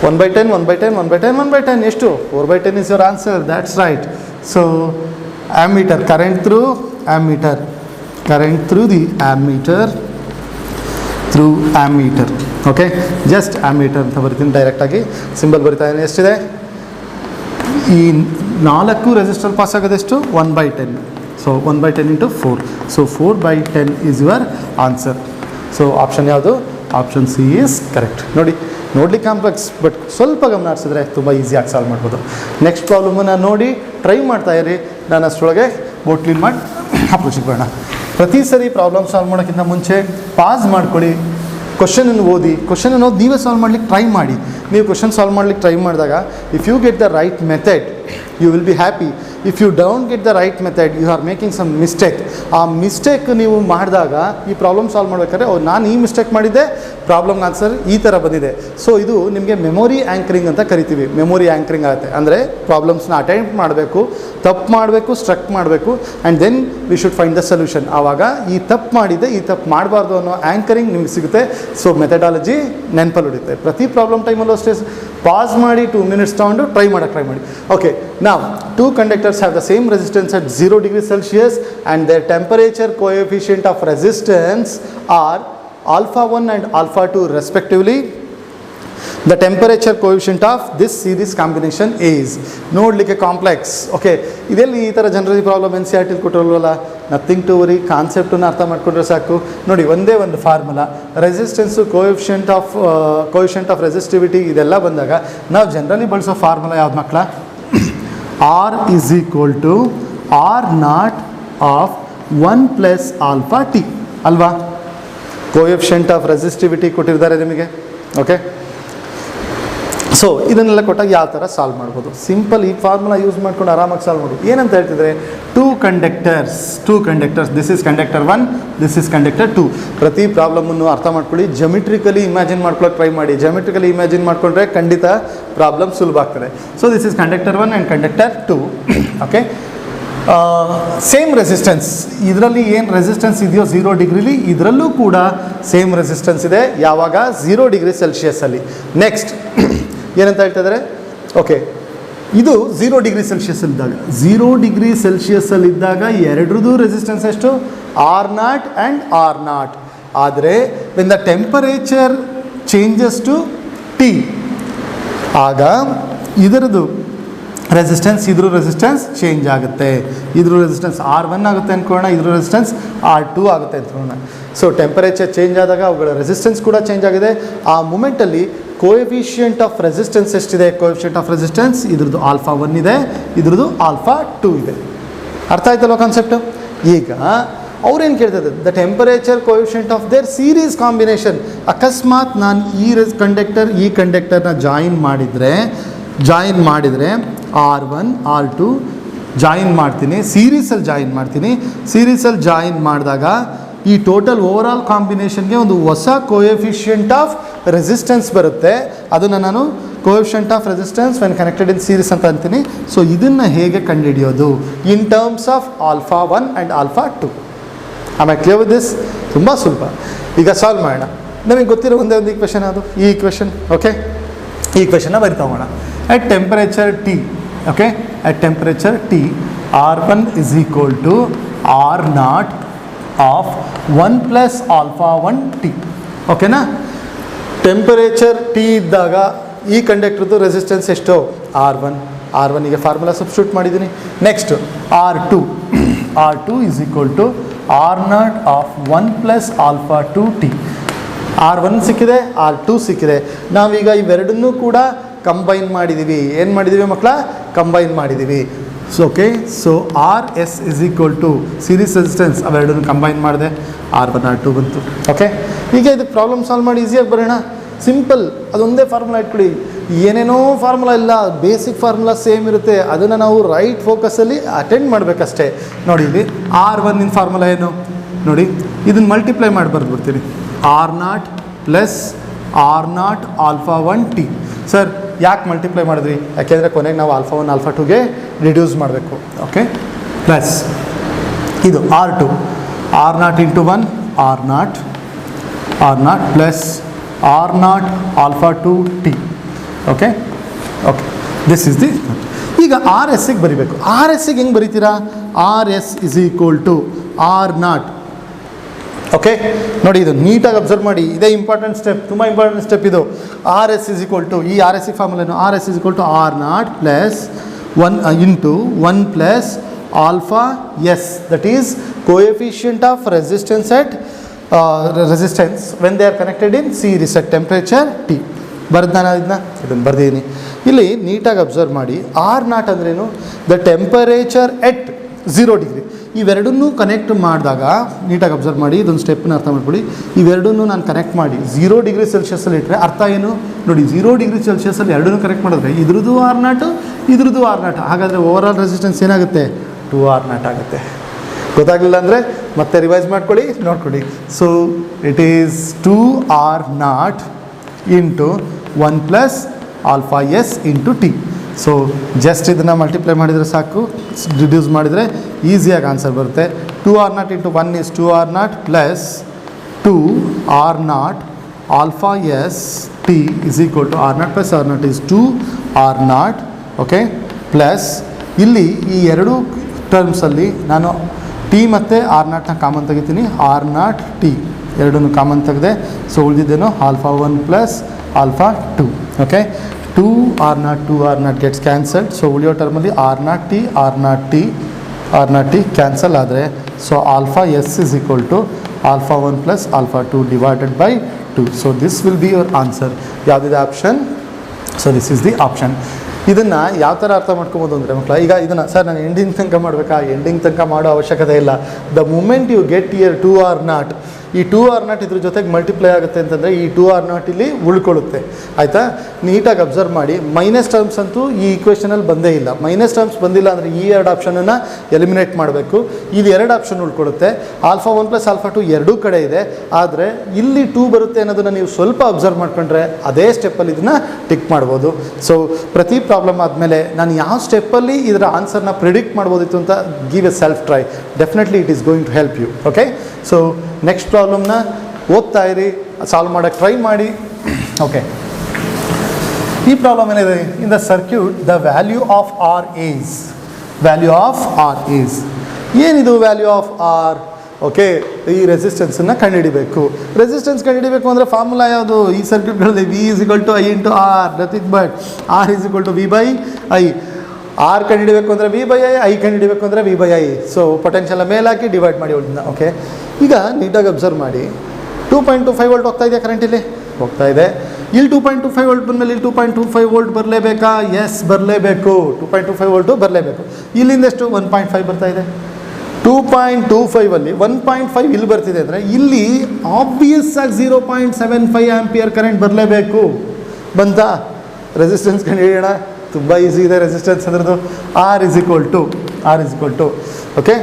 1/10 ಎಷ್ಟು? 4/10 is your answer. That's right. So ammeter, current through the ammeter. Okay, just ammeter ಅಂತ ಬರ್ತೀನಿ, ಡೈರೆಕ್ಟಾಗಿ ಸಿಂಬಲ್ ಬರಿತಾ ಇದ್ದೀನಿ. ಎಷ್ಟಿದೆ? ಈ 4 ರೆಸಿಸ್ಟರ್ ಪಾಸ್ ಆಗೋದೆಷ್ಟು? 1/10. So 1/10 into 4. So 4/10 is your answer. So option ಯಾವುದು? Option C is correct. ನೋಡಲಿ ಕಾಂಪ್ಲೆಕ್ಸ್, ಬಟ್ ಸ್ವಲ್ಪ ಗಮನ ಹರಿಸಿದ್ರೆ ತುಂಬ ಈಸಿಯಾಗಿ ಸಾಲ್ವ್ ಮಾಡ್ಬೋದು. ನೆಕ್ಸ್ಟ್ ಪ್ರಾಬ್ಲಮನ್ನು ನೋಡಿ ಟ್ರೈ ಮಾಡ್ತಾ ಇರಿ. ನಾನು ಅಷ್ಟರೊಳಗೆ ಬೋಟ್ ಕ್ಲೀನ್ ಮಾಡಿ ಅಪ್ರೋಚಿಗೆ ಬರೋಣ. ಪ್ರತಿ ಸರಿ ಪ್ರಾಬ್ಲಮ್ ಸಾಲ್ವ್ ಮಾಡೋಕ್ಕಿಂತ ಮುಂಚೆ ಪಾಸ್ ಮಾಡ್ಕೊಳ್ಳಿ, ಕ್ವಶನನ್ನು ಓದಿ, ಕ್ವಶನನ್ನು ಓದಿ ನೀವೇ ಸಾಲ್ವ್ ಮಾಡ್ಲಿಕ್ಕೆ ಟ್ರೈ ಮಾಡಿ. ನೀವು ಕ್ವಶನ್ ಸಾಲ್ವ್ ಮಾಡ್ಲಿಕ್ಕೆ ಟ್ರೈ ಮಾಡಿದಾಗ if you get the right method you will be happy. If you don't get the right method you are making some mistake. ಆ ಮಿಸ್ಟೇಕ್ ನೀವು ಮಾಡಿದಾಗ ಈ ಪ್ರಾಬ್ಲಮ್ ಸಾಲ್ವ್ ಮಾಡಬೇಕಾದ್ರೆ ನಾನು ಈ ಮಿಸ್ಟೇಕ್ ಮಾಡಿದ್ದೆ, ಪ್ರಾಬ್ಲಮ್ ಆನ್ಸರ್ ಈ ಥರ ಬಂದಿದೆ. ಸೊ ಇದು ನಿಮಗೆ ಮೆಮೊರಿ ಆ್ಯಂಕರಿಂಗ್ ಅಂತ ಕರಿತೀವಿ. ಮೆಮೊರಿ ಆ್ಯಂಕರಿಂಗ್ ಆಗುತ್ತೆ ಅಂದರೆ ಪ್ರಾಬ್ಲಮ್ಸ್ನ ಅಟೆಂಪ್ಟ್ ಮಾಡಬೇಕು, ತಪ್ಪು ಮಾಡಬೇಕು, ಸ್ಟ್ರಕ್ ಮಾಡಬೇಕು, and then we should find the solution. ಆವಾಗ ಈ ತಪ್ಪು ಮಾಡಿದೆ, ಈ ತಪ್ಪು ಮಾಡಬಾರ್ದು ಅನ್ನೋ ಆ್ಯಂಕರಿಂಗ್ ನಿಮಗೆ ಸಿಗುತ್ತೆ. ಸೊ ಮೆಥಡಾಲಜಿ ನೆನಪಲ್ಲಿ ಉಳಿಯುತ್ತೆ. ಪ್ರತಿ ಪ್ರಾಬ್ಲಮ್ ಟೈಮಲ್ಲೂ ಅಷ್ಟೇ ಪಾಸ್ ಮಾಡಿ 2 minutes ತೊಗೊಂಡು ಟ್ರೈ ಮಾಡಿ. ಓಕೆ, ನಾವು 2 conductors have the same resistance at 0 degrees Celsius and their temperature coefficient of resistance are alpha 1 and alpha 2 respectively. The temperature coefficient of this series combination is ನೋಡಲಿಕ್ಕೆ complex. Okay, ಇದೆಲ್ಲಿ ಈ ಥರ general problem NCERT ಕೊಟ್ಟಿರಲ್ವಲ್ಲ, nothing to worry, ಕಾನ್ಸೆಪ್ಟನ್ನು ಅರ್ಥ ಮಾಡ್ಕೊಂಡ್ರೆ ಸಾಕು. ನೋಡಿ, ಒಂದೇ ಒಂದು formula, resistance, coefficient of resistivity ಇದೆಲ್ಲ ಬಂದಾಗ ನಾವು ಜನರಲಿ ಬಳಸೋ ಫಾರ್ಮುಲಾ ಯಾವ್ದು ಮಕ್ಕಳ? R is equal to R naught of 1 plus alpha t ಅಲ್ವಾ? ಕೋಎಫಿಷಿಯಂಟ್ ಆಫ್ ರೆಸಿಸ್ಟಿವಿಟಿ ಕೊಟ್ಟಿದ್ದಾರೆ ನಿಮಗೆ. ಓಕೆ, ಸೊ ಇದನ್ನೆಲ್ಲ ಕೊಟ್ಟಾಗ ಯಾವ ಥರ ಸಾಲ್ವ್ ಮಾಡ್ಬೋದು? ಸಿಂಪಲ್ ಈ ಫಾರ್ಮುಲಾ ಯೂಸ್ ಮಾಡ್ಕೊಂಡು ಆರಾಮಾಗಿ ಸಾಲ್ವ್ ಮಾಡ್ಬೋದು. ಏನಂತ ಹೇಳ್ತಿದ್ರೆ, 2 conductors, this is conductor 1, this is conductor 2. ಪ್ರತಿ ಪ್ರಾಬ್ಲಮನ್ನು ಅರ್ಥ ಮಾಡ್ಕೊಳ್ಳಿ, ಜಮಿಟ್ರಿಕಲಿ ಇಮ್ಯಾಜಿನ್ ಮಾಡ್ಕೊಳ್ಳೋಕೆ ಟ್ರೈ ಮಾಡಿ. ಜಮಿಟ್ರಿಕಲಿ ಇಮ್ಯಾಜಿನ್ ಮಾಡಿಕೊಂಡ್ರೆ ಖಂಡಿತ ಪ್ರಾಬ್ಲಮ್ ಸುಲಭ ಆಗ್ತದೆ. So this is conductor 1 and conductor 2. Okay, same resistance. ಇದರಲ್ಲಿ ಏನು ರೆಸಿಸ್ಟೆನ್ಸ್ ಇದೆಯೋ 0 ಡಿಗ್ರಿಲಿ, ಇದರಲ್ಲೂ ಕೂಡ ಸೇಮ್ ರೆಸಿಸ್ಟೆನ್ಸ್ ಇದೆ. ಯಾವಾಗ? 0 ಡಿಗ್ರಿ ಸೆಲ್ಸಿಯಸ್ಸಲ್ಲಿ. ನೆಕ್ಸ್ಟ್ ಏನಂತ ಹೇಳ್ತಿದ್ದಾರೆ? ಓಕೆ, ಇದು 0 ಡಿಗ್ರಿ ಸೆಲ್ಸಿಯಸ್ಸಲ್ಲಿದ್ದಾಗ, 0 ಡಿಗ್ರಿ ಸೆಲ್ಸಿಯಸ್ಸಲ್ಲಿದ್ದಾಗ ಎರಡರದ್ದು ರೆಸಿಸ್ಟೆನ್ಸ್ ಎಷ್ಟು? R0 and R0. ಆದರೆ when the temperature changes to T, ಆಗ ಇದರದ್ದು ರೆಸಿಸ್ಟೆನ್ಸ್, ಇದ್ರ ರೆಸಿಸ್ಟೆನ್ಸ್ ಚೇಂಜ್ ಆಗುತ್ತೆ. ಇದ್ರ ರೆಸಿಸ್ಟೆನ್ಸ್ R1 ಆಗುತ್ತೆ ಅಂದ್ಕೊಳ್ಳೋಣ, ಇದ್ರ ರೆಸಿಸ್ಟೆನ್ಸ್ R2 ಆಗುತ್ತೆ ಅಂದ್ಕೊಳ್ಳೋಣ. ಸೊ ಟೆಂಪರೇಚರ್ ಚೇಂಜ್ ಆದಾಗ ಅವುಗಳ ರೆಸಿಸ್ಟೆನ್ಸ್ ಕೂಡ ಚೇಂಜ್ ಆಗಿದೆ. ಆ ಮೂಮೆಂಟಲ್ಲಿ ಕೋಎಫಿಷಿಯಂಟ್ ಆಫ್ ರೆಸಿಸ್ಟೆನ್ಸ್ ಎಷ್ಟಿದೆ? ಕೋಎಫಿಷಿಯಂಟ್ ಆಫ್ ರೆಸಿಸ್ಟೆನ್ಸ್ ಇದ್ರದ್ದು ಆಲ್ಫಾ 1 ಇದೆ, ಇದ್ರದ್ದು ಆಲ್ಫಾ 2 ಇದೆ. ಅರ್ಥ ಆಯ್ತಲ್ವ ಕಾನ್ಸೆಪ್ಟು? ಈಗ ಅವ್ರೇನು ಕೇಳ್ತದೆ? The temperature coefficient of their series combination. ಅಕಸ್ಮಾತ್ ನಾನು ಈ ಕಂಡಕ್ಟರ್ನ ಜಾಯಿನ್ ಮಾಡಿದರೆ R1 R2 ಜಾಯಿನ್ ಮಾಡ್ತೀನಿ, ಸೀರೀಸಲ್ಲಿ ಜಾಯಿನ್ ಮಾಡಿದಾಗ ಈ ಟೋಟಲ್ ಓವರ್ ಆಲ್ ಕಾಂಬಿನೇಷನ್ಗೆ ಒಂದು ಹೊಸ ಕೋಎಫಿಷಿಯಂಟ್ ಆಫ್ ರೆಸಿಸ್ಟೆನ್ಸ್ ಬರುತ್ತೆ. ಅದನ್ನು ನಾನು coefficient of resistance when connected in series ಅಂತ ಅಂತೀನಿ. ಸೊ ಇದನ್ನು ಹೇಗೆ ಕಂಡುಹಿಡಿಯೋದು? In terms of alpha 1 and alpha 2. ಆಮೇಲೆ ಕ್ಲಿಯರ್ ವಿತ್ ದಿಸ್? ತುಂಬ ಸುಲಭ. ಈಗ ಸಾಲ್ವ್ ಮಾಡೋಣ. ನಮಗೆ ಗೊತ್ತಿರೋ ಒಂದೇ ಒಂದು ಈಕ್ವೇಷನ್, ಅದು ಈ ಈಕ್ವೇಷನ್. ಓಕೆ, ಈ ಈಕ್ವೇಷನ್ನ ಬರಿತಾ ಹೋಗೋಣ. at temperature T, okay, at temperature T, R1 is equal to R0 of 1 plus alpha 1 T. ಓಕೆನಾ? ಟೆಂಪರೇಚರ್ T ಇದ್ದಾಗ ಈ ಕಂಡಕ್ಟರ್ದು ರೆಸಿಸ್ಟೆನ್ಸ್ ಎಷ್ಟು? R1 ಫಾರ್ಮುಲಾ ಸಬ್ಸ್ಟಿಟ್ಯೂಟ್ ಮಾಡಿದ್ದೀನಿ. Next R2 is equal to R0 of 1 plus alpha 2 T. R1 ಸಿಕ್ಕಿದೆ, R2 ಸಿಕ್ಕಿದೆ. ನಾವೀಗ ಇವೆರಡನ್ನೂ ಕೂಡ ಕಂಬೈನ್ ಮಾಡಿದ್ದೀವಿ. ಏನು ಮಾಡಿದ್ದೀವಿ ಮಕ್ಕಳ? ಕಂಬೈನ್ ಮಾಡಿದ್ದೀವಿ. So okay, so RS is equal to series resistance, ಅವೆರಡನ್ನು ಕಂಬೈನ್ ಮಾಡಿದೆ, R1 R2 ಬಂತು. ಓಕೆ, ಈಗ ಇದು ಪ್ರಾಬ್ಲಮ್ ಸಾಲ್ವ್ ಮಾಡಿ ಈಸಿಯಾಗಿ ಬರೋಣ. ಸಿಂಪಲ್, ಅದೊಂದೇ ಫಾರ್ಮುಲಾ ಇಟ್ಕೊಳ್ಳಿ. ಏನೇನೋ ಫಾರ್ಮುಲಾ ಇಲ್ಲ, ಬೇಸಿಕ್ ಫಾರ್ಮುಲಾ ಸೇಮ್ ಇರುತ್ತೆ. ಅದನ್ನು ನಾವು ರೈಟ್ ಫೋಕಸಲ್ಲಿ ಅಟೆಂಡ್ ಮಾಡಬೇಕಷ್ಟೇ. ನೋಡಿ, ಇಲ್ಲಿ R1 ಇನ್ ಫಾರ್ಮುಲಾ ಏನು ನೋಡಿ, ಇದನ್ನು ಮಲ್ಟಿಪ್ಲೈ ಮಾಡಿ ಬರ್ಬಿಡ್ತೀನಿ. R0 plus R0 alpha 1 T. ಸರ್, ಯಾಕೆ ಮಲ್ಟಿಪ್ಲೈ ಮಾಡಿದ್ವಿ? ಯಾಕೆಂದರೆ ಕೊನೆಗೆ ನಾವು ಆಲ್ಫಾ 1 ಆಲ್ಫಾ 2ಗೆ ರಿಡ್ಯೂಸ್ ಮಾಡಬೇಕು. ಓಕೆ, ಪ್ಲಸ್ ಇದು R2, R0 into 1 R0 plus R0 alpha 2 T. Okay, this is the. ಈಗ RSಗೆ ಬರಿಬೇಕು. RSಗೆ ಹೆಂಗೆ ಬರಿತೀರಾ? RS is equal to R0. ಓಕೆ, ನೋಡಿ, ಇದು ನೀಟಾಗಿ ಅಬ್ಸರ್ವ್ ಮಾಡಿ. ಇದೇ ಇಂಪಾರ್ಟೆಂಟ್ ಸ್ಟೆಪ್, ತುಂಬ ಇಂಪಾರ್ಟೆಂಟ್ ಸ್ಟೆಪ್ ಇದು. RS ಇಸ್ ಈಕ್ವಲ್ ಟು, ಈ RS ಫಾರ್ಮುಲೇನು, RS is equal to R0 plus 1 into 1 plus alpha S, that is coefficient of resistance at resistance when they are connected in series at temperature T. ನಾನು ಇದನ್ನು ಬರ್ದಿದ್ದೀನಿ. ಇಲ್ಲಿ ನೀಟಾಗಿ observe ಮಾಡಿ. R0 ಅಂದ್ರೇನು? The temperature at 0 degree. ಇವೆರಡನ್ನೂ connect ಮಾಡಿದಾಗ ನೀಟಾಗಿ observe ಮಾಡಿ, ಇದೊಂದು ಸ್ಟೆಪ್ನ ಅರ್ಥ ಮಾಡ್ಕೊಳ್ಳಿ. ಇವೆರಡನ್ನೂ ನಾನು ಕನೆಕ್ಟ್ ಮಾಡಿ 0 ಡಿಗ್ರಿ ಸೆಲ್ಸಿಯಸಲ್ಲಿ ಇಟ್ಟರೆ ಅರ್ಥ ಏನು ನೋಡಿ, 0 ಡಿಗ್ರಿ ಸೆಲ್ಸಿಯಸಲ್ಲಿ ಎರಡನ್ನೂ ಕನೆಕ್ಟ್ ಮಾಡಿದ್ರೆ ಇದ್ರದ್ದು R0 ಇದ್ರದ್ದು R0, ಹಾಗಾದರೆ ಓವರ್ ಆಲ್ ರೆಸಿಸ್ಟೆನ್ಸ್ ಏನಾಗುತ್ತೆ 2R0 ಆಗುತ್ತೆ. ಗೊತ್ತಾಗಲಿಲ್ಲ ಅಂದರೆ ಮತ್ತೆ ರಿವೈಸ್ ಮಾಡ್ಕೊಳ್ಳಿ, ನೋಡ್ಕೊಳ್ಳಿ. So it is 2R0 into 1 plus alpha S into T. So just ಇದನ್ನು ಮಲ್ಟಿಪ್ಲೈ ಮಾಡಿದರೆ ಸಾಕು, ರಿಡ್ಯೂಸ್ ಮಾಡಿದರೆ ಈಸಿಯಾಗಿ ಆನ್ಸರ್ ಬರುತ್ತೆ. 2R0 into 1 is 2R0 plus 2R0 alpha S T is equal to R0 plus R0 is 2R0. Okay, plus ಇಲ್ಲಿ ಈ ಎರಡು ಟರ್ಮ್ಸಲ್ಲಿ ನಾನು ಟಿ ಮತ್ತು R0ನ ಕಾಮನ್ ತೆಗಿತೀನಿ. R0 ಟಿ ಎರಡನ್ನೂ ಕಾಮನ್ ತೆಗೆದೆ. ಸೊ ಉಳಿದಿದ್ದೇನೋ alpha 1 plus alpha 2. Okay, 2R0 gets cancelled. So ಉಳಿಯೋ ಟರ್ಮಲ್ಲಿ R0 T ಕ್ಯಾನ್ಸಲ್ ಆದರೆ so alpha S is equal to alpha 1 plus alpha 2 divided by 2. So this will be your answer. ಯಾವುದಿದೆ option? So this is the option. ಇದನ್ನು ಯಾವ ಥರ ಅರ್ಥ ಮಾಡ್ಕೊಬೋದು ಅಂದರೆ ಮಕ್ಕಳ, ಈಗ ಇದನ್ನು ಸರ್ ನಾನು ಎಂಡಿಂಗ್ ತನಕ ಮಾಡಬೇಕಾ? ಎಂಡಿಂಗ್ ತನಕ ಮಾಡೋ ಅವಶ್ಯಕತೆ ಇಲ್ಲ. The moment you get here 2R0, ಈ 2R0 ಇದ್ರ ಜೊತೆಗೆ ಮಲ್ಟಿಪ್ಲೈ ಆಗುತ್ತೆ ಅಂತಂದರೆ ಈ 2R0 ಇಲ್ಲಿ ಉಳ್ಕೊಳ್ಳುತ್ತೆ. ಆಯಿತಾ? ನೀಟಾಗಿ ಅಬ್ಸರ್ವ್ ಮಾಡಿ. ಮೈನಸ್ ಟರ್ಮ್ಸ್ ಅಂತೂ ಈ ಈಕ್ವೇಷನಲ್ಲಿ ಬಂದೇ ಇಲ್ಲ. ಮೈನಸ್ ಟರ್ಮ್ಸ್ ಬಂದಿಲ್ಲ ಅಂದರೆ ಈ ಎರಡು ಆಪ್ಷನನ್ನು ಎಲಿಮಿನೇಟ್ ಮಾಡಬೇಕು. ಇದು ಎರಡು ಆಪ್ಷನ್ ಉಳ್ಕೊಳ್ಳುತ್ತೆ. ಆಲ್ಫಾ 1 ಪ್ಲಸ್ ಆಲ್ಫಾ 2 ಎರಡೂ ಕಡೆ ಇದೆ. ಆದರೆ ಇಲ್ಲಿ 2 ಬರುತ್ತೆ ಅನ್ನೋದನ್ನು ನೀವು ಸ್ವಲ್ಪ ಅಬ್ಸರ್ವ್ ಮಾಡ್ಕೊಂಡ್ರೆ ಅದೇ ಸ್ಟೆಪ್ಪಲ್ಲಿ ಇದನ್ನು ಟಿಕ್ ಮಾಡ್ಬೋದು. ಸೊ ಪ್ರತಿ ಪ್ರಾಬ್ಲಮ್ ಆದಮೇಲೆ ನಾನು ಯಾವ ಸ್ಟೆಪ್ಪಲ್ಲಿ ಇದರ ಆನ್ಸರ್ನ ಪ್ರಿಡಿಕ್ಟ್ ಮಾಡ್ಬೋದಿತ್ತು ಅಂತ give a self try. Definitely it is going to help you. Okay, so next ಪ್ರಾಬ್ಲಮ್ನ ಓದ್ತಾ ಇರಿ, ಸಾಲ್ವ್ ಮಾಡೋಕ್ಕೆ ಟ್ರೈ ಮಾಡಿ. ಓಕೆ, ಈ ಪ್ರಾಬ್ಲಮ್ ಏನಿದೆ? In the circuit the value of R is ಏನಿದು ವ್ಯಾಲ್ಯೂ ಆಫ್ ಆರ್? ಓಕೆ, ಈ ರೆಸಿಸ್ಟೆನ್ಸನ್ನು ಕಂಡುಹಿಡಿಬೇಕು. ರೆಸಿಸ್ಟೆನ್ಸ್ ಕಂಡುಹಿಡಿಬೇಕು ಅಂದರೆ ಫಾರ್ಮುಲಾ ಯಾವುದು? ಈ ಸರ್ಕ್ಯೂಟ್ಗಳಲ್ಲಿ V is equal to I into R, nothing but R is equal to V by I. R ಕಂಡುಹಿಡಿಬೇಕು ಅಂದರೆ V by I, I ಕಂಡುಹಿಡಿಬೇಕು ಅಂದರೆ V by I. So potential ಮೇಲೆ ಹಾಕಿ ಡಿವೈಡ್ ಮಾಡಿ ಉಳಿದ. ಓಕೆ, ಈಗ ನೀಟಾಗಿ ಅಬ್ಸರ್ವ್ ಮಾಡಿ. 2.25 ವೋಲ್ಟ್ ಹೋಗ್ತಾ ಇದೆ, ಕರೆಂಟ್ ಇಲ್ಲಿ ಹೋಗ್ತಾ ಇದೆ. ಇಲ್ಲಿ 2.25 ವೋಲ್ಟ್ ಬಂದಮೇಲೆ ಇಲ್ಲಿ 2.25 ವೋಲ್ಟ್ ಬರಲೇಬೇಕಾ? ಎಸ್, ಬರಲೇಬೇಕು. 2.25 ವೋಲ್ಟು ಬರಲೇಬೇಕು. ಇಲ್ಲಿಂದ ಎಷ್ಟು? 1.5 ಬರ್ತಾ ಇದೆ. 2.25ಅಲ್ಲಿ 1.5 ಇಲ್ಲಿ ಬರ್ತಿದೆ ಅಂದರೆ ಇಲ್ಲಿ ಆಬ್ವಿಯಸ್ ಆಗಿ 0.75 ಆಂಪಿಯರ್ ಕರೆಂಟ್ ಬರಲೇಬೇಕು. ಬಂತಾ? ರೆಸಿಸ್ಟೆನ್ಸ್ ಕಂಡುಹಿಡಿಯೋಣ. ತುಂಬ ಈಸಿ ಇದೆ ರೆಸಿಸ್ಟೆನ್ಸ್ ಅದರದ್ದು. R is equal to okay,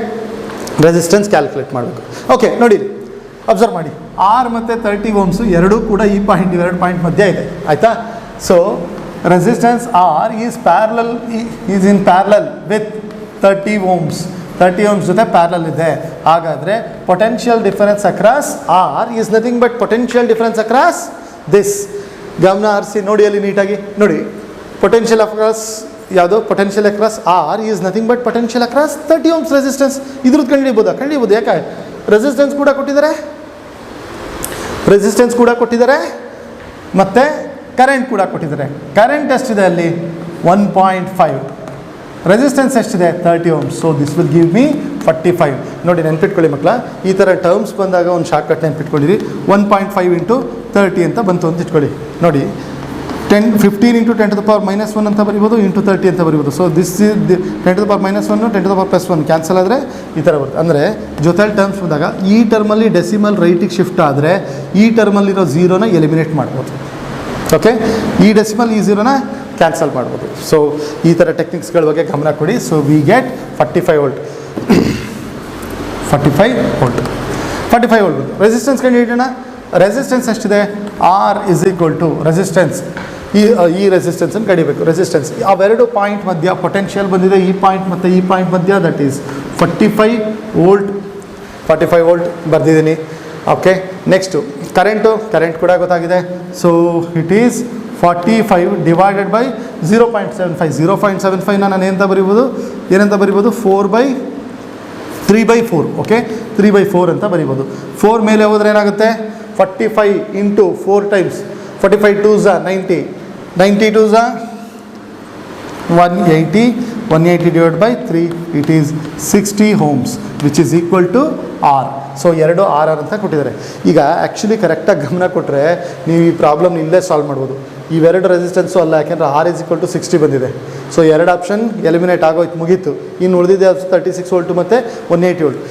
resistance calculate ಮಾಡಬೇಕು. ಓಕೆ, ನೋಡಿ ಅಬ್ಸರ್ವ್ ಮಾಡಿ. ಆರ್ ಮತ್ತು 30 ಓಮ್ಸು ಎರಡೂ ಕೂಡ ಈ ಪಾಯಿಂಟ್, ಇವೆರಡು ಪಾಯಿಂಟ್ ಮಧ್ಯೆ ಇದೆ. ಆಯಿತಾ? So resistance R is in parallel with 30 ohms. 30 ohms ಜೊತೆ ಪ್ಯಾರಲಲ್ ಇದೆ. ಹಾಗಾದರೆ potential difference across R is nothing but potential difference across this. ಗಮನ ಹರಿಸಿ ನೋಡಿ, ಅಲ್ಲಿ ನೀಟಾಗಿ ನೋಡಿ. ಪೊಟೆನ್ಷಿಯಲ್ ಅಕ್ರಾಸ್ ಯಾವುದು? Potential across R is nothing but potential across 30 ohms resistance. ಇದ್ರದ್ದು ಕಂಡುಹಿಡಿಬೋದು. ಯಾಕೆ? ರೆಸಿಸ್ಟೆನ್ಸ್ ಕೂಡ ಕೊಟ್ಟಿದ್ದಾರೆ ಮತ್ತು ಕರೆಂಟ್ ಕೂಡ ಕೊಟ್ಟಿದ್ದಾರೆ. ಕರೆಂಟ್ ಎಷ್ಟಿದೆ ಅಲ್ಲಿ? 1.5. ರೆಸಿಸ್ಟೆನ್ಸ್ ಎಷ್ಟಿದೆ? 30 ohms. So this will give me 45. ನೋಡಿ, ನೆನ್ಪಿಟ್ಕೊಳ್ಳಿ ಮಕ್ಕಳ, ಈ ಥರ ಟರ್ಮ್ಸ್ ಬಂದಾಗ ಒಂದು ಶಾರ್ಟ್ ಕಟ್ ನೆನ್ಪಿಟ್ಕೊಂಡಿರಿ. 1.5 ಇಂಟು 30 ಅಂತ ಬಂತು ಅಂತ ಇಟ್ಕೊಳ್ಳಿ. ನೋಡಿ, 15 into 10 to the power minus 1 ಅಂತ ಬರಿಬೋದು, ಇಂಟು 30 ಅಂತ ಬರಿಬೋದು. So this is 10 to the power minus 1, 10 to the power plus 1 cancel ಆದರೆ ಈ ಥರ ಬರುತ್ತೆ. ಅಂದರೆ ಜೊತೆಲಿ ಟರ್ಮ್ಸ್ ಬಂದಾಗ ಈ ಟರ್ಮಲ್ಲಿ ಡೆಸಿಮಲ್ ರೈಟಿಗೆ ಶಿಫ್ಟ್ ಆದರೆ ಈ ಟರ್ಮಲ್ಲಿರೋ ಝೀರೋನ ಎಲಿಮಿನೇಟ್ ಮಾಡ್ಬೋದು. ಓಕೆ, ಈ ಡೆಸಿಮಲ್ ಈ ಝೀರೋನ ಕ್ಯಾನ್ಸಲ್ ಮಾಡ್ಬೋದು. ಸೊ ಈ ಥರ ಟೆಕ್ನಿಕ್ಸ್ಗಳ ಬಗ್ಗೆ ಗಮನ ಕೊಡಿ. So we get 45 volt. 45 volt resistance ಕಂಡುಹಿಡಿಯೋಣ. ರೆಸಿಸ್ಟೆನ್ಸ್ ಎಷ್ಟಿದೆ? R is equal to resistance. ಈ ರೆಸಿಸ್ಟೆನ್ಸನ್ನು ಕಡಿಬೇಕು. ರೆಸಿಸ್ಟೆನ್ಸ್ ಅವೆರಡು ಪಾಯಿಂಟ್ ಮಧ್ಯ ಪೊಟೆನ್ಷಿಯಲ್ ಬಂದಿದೆ. ಈ ಪಾಯಿಂಟ್ ಮತ್ತು ಈ ಪಾಯಿಂಟ್ ಮಧ್ಯ ದಟ್ ಈಸ್ 45 ವೋಲ್ಟ್ ಬರ್ದಿದ್ದೀನಿ. ಓಕೆ, ನೆಕ್ಸ್ಟು ಕರೆಂಟ್ ಕೂಡ ಗೊತ್ತಾಗಿದೆ. So it is 45 divided by 0.75. 0.75ನ ನಾನು ಏನಂತ ಬರಿಬೋದು? 3/4. ಓಕೆ, 3/4 ಅಂತ ಬರಿಬೋದು. 4 ಮೇಲೆ ಹೋದರೆ ಏನಾಗುತ್ತೆ? 45 into 4 times 45 2s 90, 90 2s 180 divided by 3, it is 60 ohms, which is equal to R. So 2 R ಅಂತ ಕೊಟ್ಟಿದ್ದಾರೆ. ಈಗ ಆ್ಯಕ್ಚುಲಿ ಕರೆಕ್ಟಾಗಿ ಗಮನ ಕೊಟ್ಟರೆ ನೀವು ಈ ಪ್ರಾಬ್ಲಮ್ ಇಲ್ಲೇ ಸಾಲ್ವ್ ಮಾಡ್ಬೋದು. ಇವೆರಡು ರೆಸಿಸ್ಟೆನ್ಸು ಅಲ್ಲ, ಯಾಕೆಂದರೆ ಆರ್ ಇಸ್ ಈಕ್ವಲ್ ಟು 60 ಬಂದಿದೆ. ಸೊ 2 ಆಪ್ಷನ್ ಎಲಿಮಿನೇಟ್ ಆಗೋಯ್ತು, ಮುಗೀತು. ಇನ್ನು ಉಳಿದಿದೆ 36 ವೋಲ್ಟು ಮತ್ತು 180 ವೋಲ್ಟ್.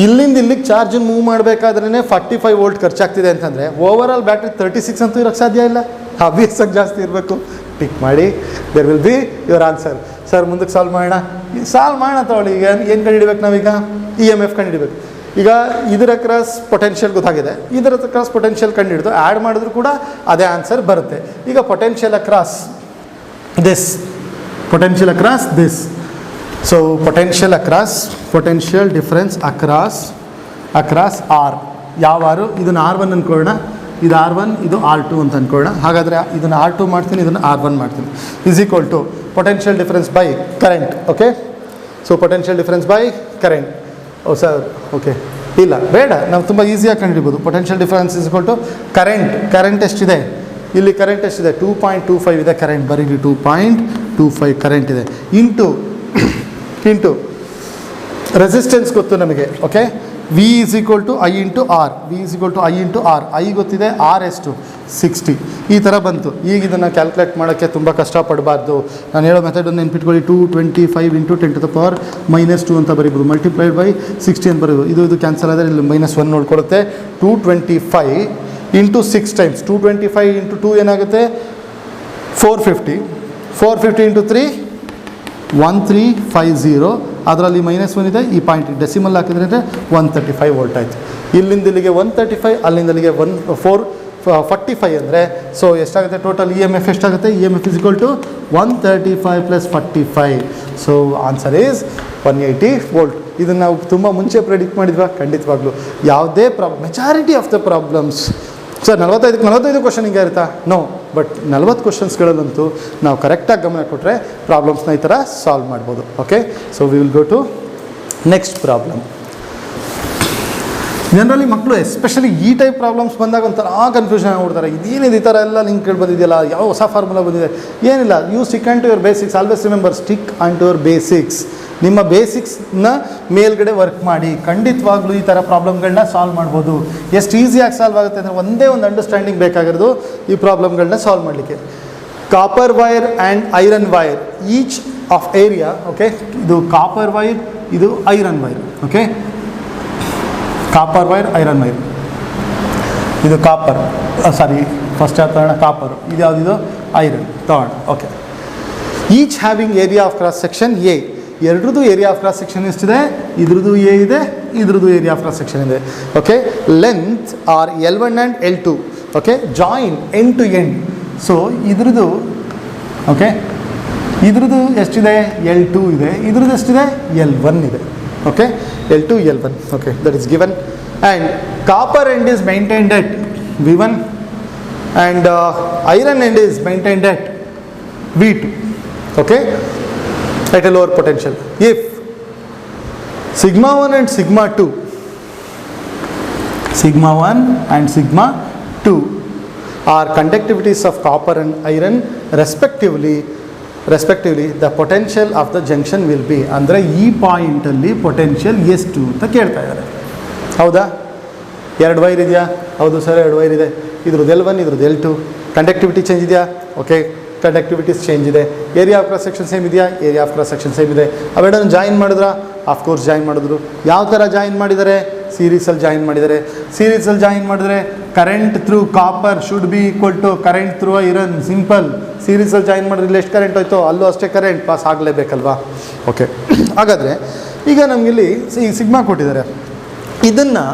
ಇಲ್ಲಿಂದ ಇಲ್ಲಿಗೆ ಚಾರ್ಜನ್ನು ಮೂವ್ ಮಾಡಬೇಕಾದ್ರೇ 45 ವೋಲ್ಟ್ ಖರ್ಚಾಗ್ತಿದೆ ಅಂತಂದರೆ ಓವರ್ ಆಲ್ ಬ್ಯಾಟ್ರಿ 36 ಅಂತೂ ಇರೋಕ್ಕೆ ಸಾಧ್ಯ ಇಲ್ಲ. ಆಬ್ವಿಯಸ್ಸಾಗಿ ಜಾಸ್ತಿ ಇರಬೇಕು. ಟಿಕ್ ಮಾಡಿ, there will be your answer. Sir ಮುಂದಕ್ಕೆ ಸಾಲ್ವ್ ಮಾಡೋಣ ತಗೊಳ್ಳಿ. ಈಗ ಏನು ಕಂಡುಹಿಡಿಬೇಕು ನಾವೀಗ? EMF ಕಂಡುಹಿಡಿಬೇಕು. ಈಗ ಇದರ ಕ್ರಾಸ್ ಪೊಟೆನ್ಷಿಯಲ್ ಗೊತ್ತಾಗಿದೆ, ಇದರ ಕ್ರಾಸ್ ಪೊಟೆನ್ಷಿಯಲ್ ಕಂಡುಹಿಡಿದು ಆ್ಯಡ್ ಮಾಡಿದ್ರು ಕೂಡ ಅದೇ ಆನ್ಸರ್ ಬರುತ್ತೆ. ಈಗ potential across this, potential across this. So potential difference across R. ಯಾವ ಆರು? ಇದನ್ನು R1 ಅಂದ್ಕೊಳ್ಳೋಣ, ಇದು R1, ಇದು R2 ಅಂತ ಅಂದ್ಕೊಳ್ಳೋಣ. ಹಾಗಾದರೆ ಇದನ್ನು R2 ಮಾಡ್ತೀನಿ, ಇದನ್ನು R1 ಮಾಡ್ತೀನಿ. Is equal to potential difference by current. Okay, so potential difference by current. Oh sir, okay, ಇಲ್ಲ ಬೇಡ, ನಾವು ತುಂಬ ಈಸಿಯಾಗಿ ಕಂಡುಹಿಡಿಬೋದು. Potential difference is equal to current ಎಷ್ಟಿದೆ ಇಲ್ಲಿ? ಕರೆಂಟ್ ಎಷ್ಟಿದೆ? 2.25 ಇದೆ ಕರೆಂಟ್. ಬರೀಲಿ 2.25 ಕರೆಂಟ್ ಇದೆ. ಇಂಟು ರೆಸಿಸ್ಟೆನ್ಸ್ ಗೊತ್ತು ನಮಗೆ. Okay, V is equal to I into R. I ಗೊತ್ತಿದೆ, R ಎಷ್ಟು? 60. ಈ ಥರ ಬಂತು. ಈಗ ಇದನ್ನು ಕ್ಯಾಲ್ಕುಲೇಟ್ ಮಾಡೋಕ್ಕೆ ತುಂಬ ಕಷ್ಟಪಡಬಾರ್ದು. ನಾನು ಹೇಳೋ ಮೆಥಡನ್ನು ನೆನ್ಪಿಟ್ಕೊಳ್ಳಿ. 225 × 10⁻² ಅಂತ ಬರೀಬೋದು. ಮಲ್ಟಿಪ್ಲೈಡ್ ಬೈ 60 ಅಂತ ಬರೀಬೋದು. ಇದು ಕ್ಯಾನ್ಸಲ್ ಆದರೆ ಇಲ್ಲಿ -1 ನೋಡ್ಕೊಳ್ಳುತ್ತೆ. 225 × 6 ಟೈಮ್ಸ್. 225 × 2 ಏನಾಗುತ್ತೆ? 450. 450 × 3 1350. ಅದರಲ್ಲಿ -1 ಇದೆ, ಈ ಪಾಯಿಂಟ್ ಡೆಸಿಮಲ್ ಹಾಕಿದ್ರೆ 135 ವೋಲ್ಟ್ ಆಯಿತು. ಇಲ್ಲಿಂದ ಇಲ್ಲಿಗೆ 135, ಅಲ್ಲಿಂದ ಇಲ್ಲಿಗೆ 445 ಅಂದರೆ ಸೊ ಎಷ್ಟಾಗುತ್ತೆ ಟೋಟಲ್? EMF ಎಷ್ಟಾಗುತ್ತೆ? EMF is equal to 135 + 45. So answer is 180 volt. ಇದನ್ನು ನಾವು ತುಂಬ ಮುಂಚೆ ಪ್ರೆಡಿಕ್ಟ್ ಮಾಡಿದ್ವಾ? ಖಂಡಿತವಾಗ್ಲೂ. ಯಾವುದೇ majority of the problems sir 45 question ಹಿಂಗೆ ಇರುತ್ತಾ? ನೋ. ಬಟ್ 40 ಕ್ವಶನ್ಸ್ಗಳಲ್ಲಂತೂ ನಾವು ಕರೆಕ್ಟಾಗಿ ಗಮನ ಕೊಟ್ಟರೆ ಪ್ರಾಬ್ಲಮ್ಸ್ನ ಈ ಥರ ಸಾಲ್ವ್ ಮಾಡ್ಬೋದು. Okay, so we will go to next problem. Generally ಮಕ್ಕಳು ಎಸ್ಪೆಷಲಿ ಈ ಟೈಪ್ ಪ್ರಾಬ್ಲಮ್ಸ್ ಬಂದಾಗ ಒಂಥರ ಕನ್ಫ್ಯೂಷನ್ ಆಗ್ಬಿಡ್ತಾರೆ. ಇದೇನಿದೆ ಈ ಥರ ಎಲ್ಲ ಲಿಂಕ್ ಬಂದಿದೆಯಲ್ಲ, ಯಾವ ಹೊಸ ಫಾರ್ಮುಲಾ ಬಂದಿದೆ? ಏನಿಲ್ಲ, you stick and to your basics. Always remember, stick and to your basics. ನಿಮ್ಮ ಬೇಸಿಕ್ಸ್ನ ಮೇಲ್ಗಡೆ ವರ್ಕ್ ಮಾಡಿ. ಖಂಡಿತವಾಗ್ಲೂ ಈ ಥರ ಪ್ರಾಬ್ಲಮ್ಗಳನ್ನ ಸಾಲ್ವ್ ಮಾಡ್ಬೋದು. ಎಷ್ಟು ಈಸಿಯಾಗಿ ಸಾಲ್ವ್ ಆಗುತ್ತೆ ಅಂದರೆ ಒಂದೇ ಒಂದು ಅಂಡರ್ಸ್ಟ್ಯಾಂಡಿಂಗ್ ಬೇಕಾಗಿರೋದು ಈ ಪ್ರಾಬ್ಲಮ್ಗಳನ್ನ ಸಾಲ್ವ್ ಮಾಡಲಿಕ್ಕೆ. Copper wire and iron wire each of area. Okay, ಇದು ಕಾಪರ್ ವೈರ್, ಇದು iron wire. Okay, copper wire, iron wire. ಇದು ಕಾಪರ್, ಫಸ್ಟ್ ಯಾವ್ದು ತಗೋಣ? ಕಾಪರು. ಇದು ಯಾವುದಿದು? ಐರನ್ ತಗೋಣ. Okay, each having area of cross section A. ಎರಡ್ರದ್ದು ಏರಿಯಾ ಆಫ್ ಕ್ರಾಸ್ ಸೆಕ್ಷನ್ ಎಷ್ಟಿದೆ? ಇದ್ರದ್ದು ಎ ಇದೆ, ಇದ್ರದ್ದು ಏರಿಯಾ ಆಫ್ ಕ್ರಾಸ್ ಸೆಕ್ಷನ್ ಇದೆ. Okay, length are L1 and L2. Okay, join end to end. So ಇದ್ರದ್ದು ಓಕೆ, ಇದ್ರದ್ದು ಎಷ್ಟಿದೆ? L2 ಇದೆ, ಇದ್ರದ್ದು ಎಷ್ಟಿದೆ? L1 ಇದೆ. Okay, L2 L1. Okay, that is given. And copper end is maintained at V1 and iron end is maintained at V2. Okay, at a lower potential. If sigma 1 and sigma 2 are conductivities of copper and iron respectively, the potential of the junction will be. ಅಂದರೆ ಈ ಪಾಯಿಂಟಲ್ಲಿ potential ಎಷ್ಟು ಅಂತ ಕೇಳ್ತಾ ಇದ್ದಾರೆ. ಹೌದಾ? 2 wire ಇದೆಯಾ? ಹೌದು sir, 2 wire ಇದೆ. ಇದ್ರದ್ದು L1, ಇದ್ರದ್ದು L2. ಕಂಡಕ್ಟಿವಿಟಿ ಚೇಂಜ್ ಇದೆಯಾ? ಓಕೆ, ಕಂಡಕ್ಟಿವಿಟೀಸ್ ಚೇಂಜ್ ಇದೆ. Area of cross section same ಇದೆಯಾ? Area of cross section same ಇದೆ. ಅವೆರಡನ್ನು ಜಾಯಿನ್ ಮಾಡಿದ್ರಾ? ಆಫ್ಕೋರ್ಸ್ ಜಾಯಿನ್ ಮಾಡಿದ್ರು. ಯಾವ ಥರ ಜಾಯಿನ್ ಮಾಡಿದ್ದಾರೆ? ಸೀರೀಸಲ್ಲಿ ಜಾಯಿನ್ ಮಾಡಿದ್ದಾರೆ. ಸೀರೀಸಲ್ಲಿ ಜಾಯಿನ್ ಮಾಡಿದ್ರೆ current through copper should be equal to current through iron. Simple. ಸೀರೀಸಲ್ಲಿ ಜಾಯಿನ್ ಮಾಡಿದ್ರೆ ಇಲ್ಲಿ ಎಷ್ಟು ಕರೆಂಟ್ ಹೋಯ್ತೋ ಅಲ್ಲೂ ಅಷ್ಟೇ ಕರೆಂಟ್ ಪಾಸ್ ಆಗಲೇಬೇಕಲ್ವಾ? ಓಕೆ, ಹಾಗಾದರೆ ಈಗ ನಮಗಿಲ್ಲಿ ಈ ಸಿಗ್ಮಾ ಕೊಟ್ಟಿದ್ದಾರೆ. ಇದನ್ನು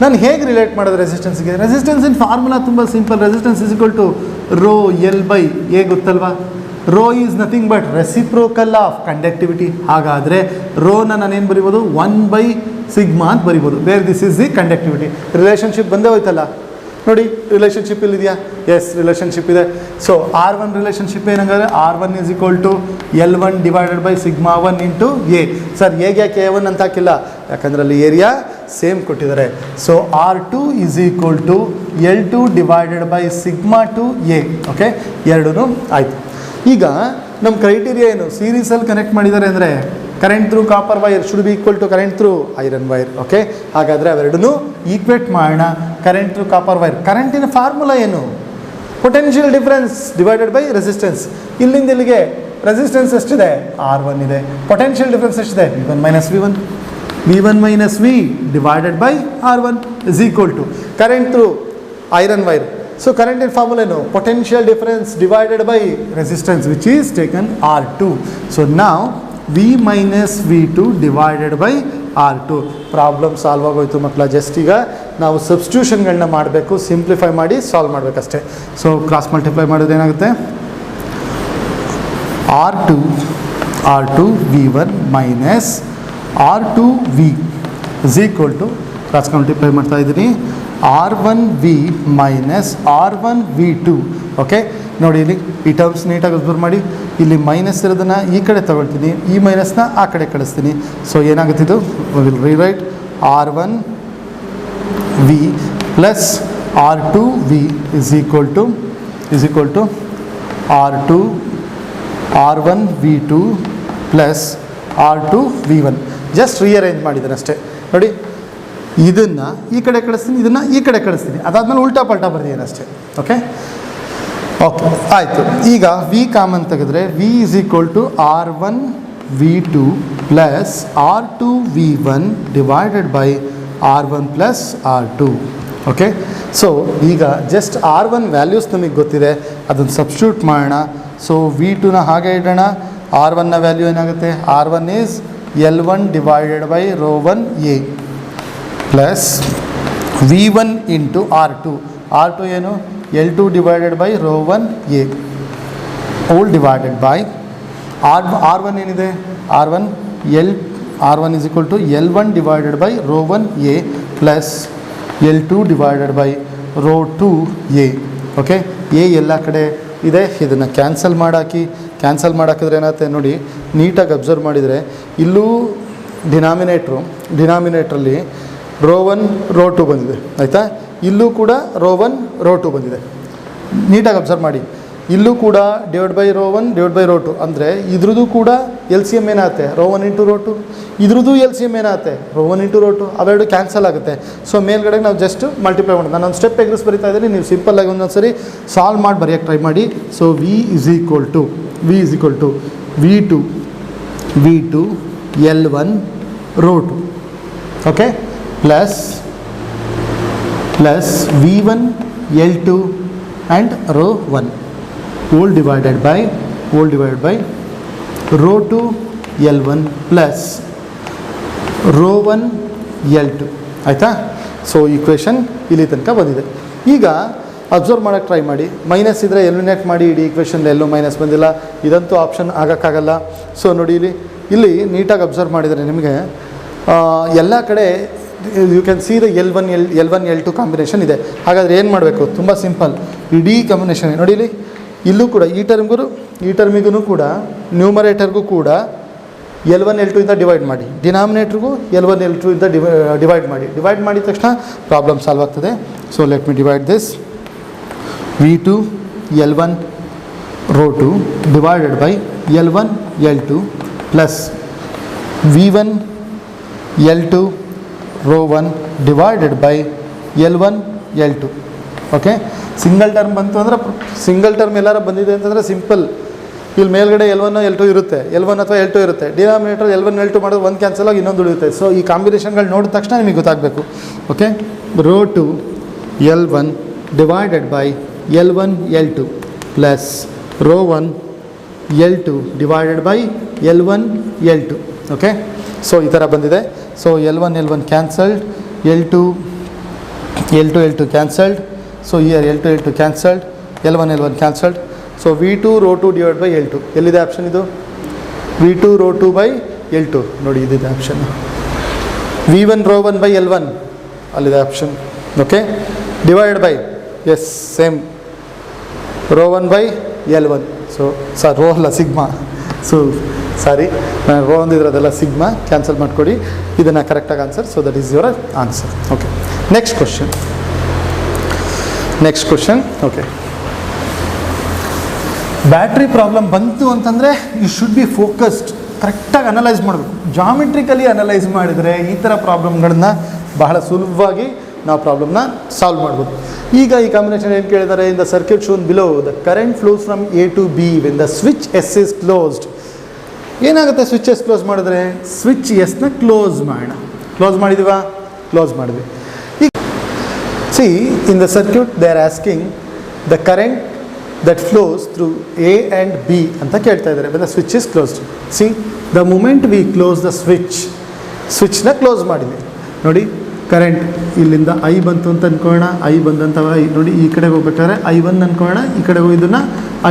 ನಾನು ಹೇಗೆ ರಿಲೇಟ್ ಮಾಡೋದು ರೆಸಿಸ್ಟೆನ್ಸ್ಗೆ? ರೆಸಿಸ್ಟೆನ್ಸಿನ ಫಾರ್ಮುಲಾ ತುಂಬ simple. Resistance is equal to rho L/A ಗೊತ್ತಲ್ವಾ? Rho is nothing but reciprocal of conductivity. ಹಾಗಾದರೆ ರೋನ ನಾನೇನು ಬರಿಬೋದು? 1/σ ಅಂತ ಬರಿಬೋದು. Where this is the conductivity. Relationship ಬಂದೇ ಹೋಯ್ತಲ್ಲ ನೋಡಿ. ರಿಲೇಷನ್ಶಿಪ್ ಇಲ್ಲಿದೆಯಾ? ಎಸ್, ರಿಲೇಷನ್ಶಿಪ್ ಇದೆ. ಸೊ R1 ರಿಲೇಷನ್ಶಿಪ್ ಏನಂದರೆ R1 is equal to L1 divided by σ1 into A. Sir ಹೇಗೆ ಯಾಕೆ A1 ಅಂತ ಹಾಕಿಲ್ಲ? ಯಾಕಂದರೆ ಅಲ್ಲಿ ಏರಿಯಾ ಸೇಮ್ ಕೊಟ್ಟಿದ್ದಾರೆ. So R2 is equal to L2 divided by σ2 A. Okay, ಎರಡೂ ಆಯಿತು. ಈಗ ನಮ್ಮ ಕ್ರೈಟೀರಿಯಾ ಏನು? ಸೀರೀಸಲ್ಲಿ ಕನೆಕ್ಟ್ ಮಾಡಿದ್ದಾರೆ ಅಂದರೆ current through copper wire should be equal to current through iron wire. Okay, ಹಾಗಾದರೆ ಅವೆರಡನ್ನೂ ಈಕ್ವೇಟ್ ಮಾಡೋಣ. ಕರೆಂಟ್ ಥ್ರೂ ಕಾಪರ್ ವೈರ್, ಕರೆಂಟಿನ ಫಾರ್ಮುಲಾ ಏನು? Potential difference divided by resistance. ಇಲ್ಲಿಂದ ಇಲ್ಲಿಗೆ ರೆಸಿಸ್ಟೆನ್ಸ್ ಎಷ್ಟಿದೆ? R1 ಇದೆ. ಪೊಟೆನ್ಷಿಯಲ್ ಡಿಫರೆನ್ಸ್ ಎಷ್ಟಿದೆ? V1 minus V divided by R1 is equal to current through iron wire. So current in formula no, potential difference divided by resistance, which is taken R2. So now V minus V2 divided by R2. Problem solve ಆಗೋಯ್ತು ಮಕ್ಕಳ. Just ಈಗ ನಾವು ಸಬ್ಸ್ಟಿಟ್ಯೂಷನ್ಗಳನ್ನ ಮಾಡಬೇಕು, simplify ಮಾಡಿ solve ಮಾಡಬೇಕಷ್ಟೇ. So cross multiply ಮಾಡೋದು ಏನಾಗುತ್ತೆ? R2 V1 minus R2V is equal to, cross multiply ಮಾಡ್ತಾ ಇದ್ದೀನಿ, R1V minus R1V2. ಓಕೆ, ನೋಡಿ ಇಲ್ಲಿ ಈ ಟರ್ಮ್ಸ್ ನೀಟಾಗಿ ಅಬ್ಸರ್ವ್ ಮಾಡಿ. ಇಲ್ಲಿ ಮೈನಸ್ ಇರೋದನ್ನು ಈ ಕಡೆ ತಗೊಳ್ತೀನಿ, ಈ ಮೈನಸ್ನ ಆ ಕಡೆ ಕಳಿಸ್ತೀನಿ. ಸೊ ಏನಾಗುತ್ತಿದ್ದು? Will rewrite R1V plus R2V is equal to R1V2 plus R2V1. Just rearrange ಮಾಡಿದ್ದೇನೆ ಅಷ್ಟೇ. ನೋಡಿ, ಇದನ್ನು ಈ ಕಡೆ ಕಳಿಸ್ತೀನಿ, ಇದನ್ನು ಈ ಕಡೆ ಕಳಿಸ್ತೀನಿ, ಅದಾದಮೇಲೆ ಉಲ್ಟಾ ಪಲ್ಟಾ ಬರ್ದಿದ್ದೀನಿ ಅಷ್ಟೇ. ಓಕೆ ಆಯಿತು. ಈಗ ವಿ ಕಾಮನ್ ತೆಗೆದ್ರೆ V is equal to R1V2 plus R2V1 divided by R1 plus R2. Okay, so ಈಗ ಜಸ್ಟ್ R1 ವ್ಯಾಲ್ಯೂಸ್ ನಮಗೆ ಗೊತ್ತಿದೆ, ಅದನ್ನು ಸಬ್ಸ್ಟಿಟ್ಯೂಟ್ ಮಾಡೋಣ. ಸೊ V2ನ ಹಾಗೆ ಇಡೋಣ. R1ನ ವ್ಯಾಲ್ಯೂ ಏನಾಗುತ್ತೆ? R1 is L1 divided by ρ1A plus V1 into R2 ಏನು? L2 divided by ρ1A whole divided by R1 ಏನಿದೆ? R1 is equal to L1 divided by ρ1A plus L2 divided by ρ2A. Okay, ಎ ಎಲ್ಲ ಕಡೆ ಇದೆ, ಇದನ್ನು cancel ಮಾಡಾಕಿದ್ರೆ ಏನಾಗುತ್ತೆ ನೋಡಿ, ನೀಟಾಗಿ ಅಬ್ಸರ್ವ್ ಮಾಡಿದರೆ ಇಲ್ಲೂ ಡಿನಾಮಿನೇಟ್ರಲ್ಲಿ ρ1 ρ2 ಬಂದಿದೆ, ಆಯಿತಾ? ಇಲ್ಲೂ ಕೂಡ ρ1 ρ2 ಬಂದಿದೆ. ನೀಟಾಗಿ ಅಬ್ಸರ್ವ್ ಮಾಡಿ, ಇಲ್ಲೂ ಕೂಡ ಡಿವೈಡ್ ಬೈ ρ1 ಡಿವೈಡ್ ಬೈ ρ2 ಅಂದರೆ ಇದ್ರದ್ದು ಕೂಡ ಎಲ್ ಸಿ ಎಮ್ ಏನಾಗುತ್ತೆ? ρ1 ಇಂಟು ρ2. ಇದ್ರದ್ದು ಎಲ್ ಸಿ ಎಮ್ ಏನಾಗುತ್ತೆ? ρ1 ಇಂಟು ρ2. ಅವೆರಡು ಕ್ಯಾನ್ಸಲ್ ಆಗುತ್ತೆ. ಸೊ ಮೇಲ್ಗಡೆ ನಾವು ಜಸ್ಟ್ ಮಲ್ಟಿಪ್ಲೈ ಮಾಡೋದು. ನಾನು ಒಂದು ಸ್ಟೆಪ್ ಎಗ್ರೆಸ್ ಬರಿತಾ ಇದ್ದೀನಿ, ನೀವು ಸಿಂಪಲ್ಲಾಗಿ ಒಂದೊಂದು ಸರಿ ಸಾಲ್ವ್ ಮಾಡಿ ಬರೆಯೋಕ್ಕೆ ಟ್ರೈ ಮಾಡಿ. So V is equal to V2 L1 ρ2. Okay, plus V1 L2 and ρ1 whole divided by ρ2 L1 plus ρ1 L2. ಆಯಿತಾ? ಸೊ ಈಕ್ವೇಷನ್ ಇಲ್ಲಿ ತನಕ ಬಂದಿದೆ. ಈಗ ಅಬ್ಸರ್ವ್ ಮಾಡೋಕ್ಕೆ ಟ್ರೈ ಮಾಡಿ. ಮೈನಸ್ ಇದ್ದರೆ ಎಲಿಮಿನೇಟ್ ಮಾಡಿ ಇಡೀ ಈಕ್ವೇಷನ್, ಎಲ್ಲೂ ಮೈನಸ್ ಬಂದಿಲ್ಲ, ಇದಂತೂ ಆಪ್ಷನ್ ಆಗೋಕ್ಕಾಗಲ್ಲ. ಸೊ ನೋಡಿ, ಇಲ್ಲಿ ನೀಟಾಗಿ ಅಬ್ಸರ್ವ್ ಮಾಡಿದರೆ ನಿಮಗೆ ಎಲ್ಲ ಕಡೆ you can see the L1 L2 combination ಇದೆ. ಹಾಗಾದರೆ ಏನು ಮಾಡಬೇಕು? ತುಂಬ ಸಿಂಪಲ್, ಇಡೀ ಕಾಂಬಿನೇಷನ್ ನೋಡಿ. ಇಲ್ಲೂ ಕೂಡ ಈ ಟರ್ಮಿಗೂ ಕೂಡ ನ್ಯೂಮರೇಟರ್ಗೂ ಕೂಡ L1 L2 ಇಂದ ಡಿವೈಡ್ ಮಾಡಿ, ಡಿನಾಮಿನೇಟ್ರಿಗೂ L1 L2 ಇಂದ ಡಿವೈಡ್ ಮಾಡಿದ ತಕ್ಷಣ ಪ್ರಾಬ್ಲಮ್ ಸಾಲ್ವ್ ಆಗ್ತದೆ. So let me divide this. V2 L1 ρ2 divided by L1 L2 plus V1 L2 ρ1 divided by L1 L2. Okay, single term ಬಂತು ಅಂದರೆ, ಸಿಂಗಲ್ ಟರ್ಮ್ ಎಲ್ಲಾರು ಬಂದಿದೆ ಅಂತಂದರೆ ಸಿಂಪಲ್, ಇಲ್ಲಿ ಮೇಲ್ಗಡೆ L1 L2 ಇರುತ್ತೆ, L1 ಅಥವಾ L2 ಇರುತ್ತೆ. ಡಿನಾಮಿನೇಟರ್ L1 L2 ಮಾಡೋದು ಒಂದು ಕ್ಯಾನ್ಸಲ್ ಆಗಿ ಇನ್ನೊಂದು ಉಳಿಯುತ್ತೆ. ಸೊ ಈ ಕಾಂಬಿನೇಷನ್ಗಳು ನೋಡಿದ ತಕ್ಷಣ ನಿಮಗೆ ಗೊತ್ತಾಗಬೇಕು. Okay, ρ2 L1 divided by L1 L2 plus ρ1 L2 divided by L1 L2. Okay, so ಈ ಥರ ಬಂದಿದೆ. So L1 cancelled, L2 cancelled. So here L2 cancelled, L1 cancelled. So V2 ρ2 divided by L2. ಎಲ್ಲಿದೆ option ಇದು? V2 ρ2 by L2 ನೋಡಿ, ಇದಿದೆ option. V1 ρ1 by L1 ಅಲ್ಲಿದೆ ಆಪ್ಷನ್. Okay, divide by as same ρ1 by L1. So rho ಅಲ್ಲ, sigma. So sorry, ನಾನು rho ಅಂದಿದ್ರೆ ಅದೆಲ್ಲ ಸಿಗ್ಮಾ, ಕ್ಯಾನ್ಸಲ್ ಮಾಡಿಕೊಡಿ. ಇದನ್ನು ಕರೆಕ್ಟಾಗಿ answer. So that is your answer. Okay, next question. Okay, battery problem ಬಂತು ಅಂತಂದರೆ ಯು ಶುಡ್ ಬಿ ಫೋಕಸ್ಡ್. ಕರೆಕ್ಟಾಗಿ ಅನಲೈಸ್ ಮಾಡಬೇಕು. ಜಾಮಿಟ್ರಿಕಲಿ ಅನಲೈಸ್ ಮಾಡಿದರೆ ಈ ಥರ ಪ್ರಾಬ್ಲಮ್ಗಳನ್ನ ಬಹಳ ಸುಲಭವಾಗಿ ನಾವು ಪ್ರಾಬ್ಲಮ್ನ ಸಾಲ್ವ್ ಮಾಡ್ಬೋದು. ಈಗ ಈ ಕಾಂಬಿನೇಷನ್ ಏನು ಕೇಳಿದ್ದಾರೆ, in the circuit shown below the current flows from A to B when the switch S is closed. ಏನಾಗುತ್ತೆ ಸ್ವಿಚ್ ಎಸ್ ಕ್ಲೋಸ್ ಮಾಡಿದ್ರೆ, ಸ್ವಿಚ್ ಎಸ್ನ ಕ್ಲೋಸ್ ಮಾಡೋಣ. ಕ್ಲೋಸ್ ಮಾಡಿದೀವಾ? ಕ್ಲೋಸ್ ಮಾಡಿದ್ವಿ. ಈಗ see in the circuit they are asking the current that flows through A and B ಅಂತ ಕೇಳ್ತಾ ಇದ್ದಾರೆ when the switch is closed. See, the moment we close the switchನ ಕ್ಲೋಸ್ ಮಾಡಿದ್ವಿ ನೋಡಿ, ಕರೆಂಟ್ ಇಲ್ಲಿಂದ ಐ ಬಂತು ಅಂತ ಅನ್ಕೊಳ್ಳೋಣ. ಐ ಬಂದಂಥ ನೋಡಿ, ಈ ಕಡೆ ಹೋಗ್ಬೇಕಾದ್ರೆ I1 ಅನ್ಕೊಳ್ಳೋಣ, ಈ ಕಡೆ ಹೋಗಿದ್ದನ್ನ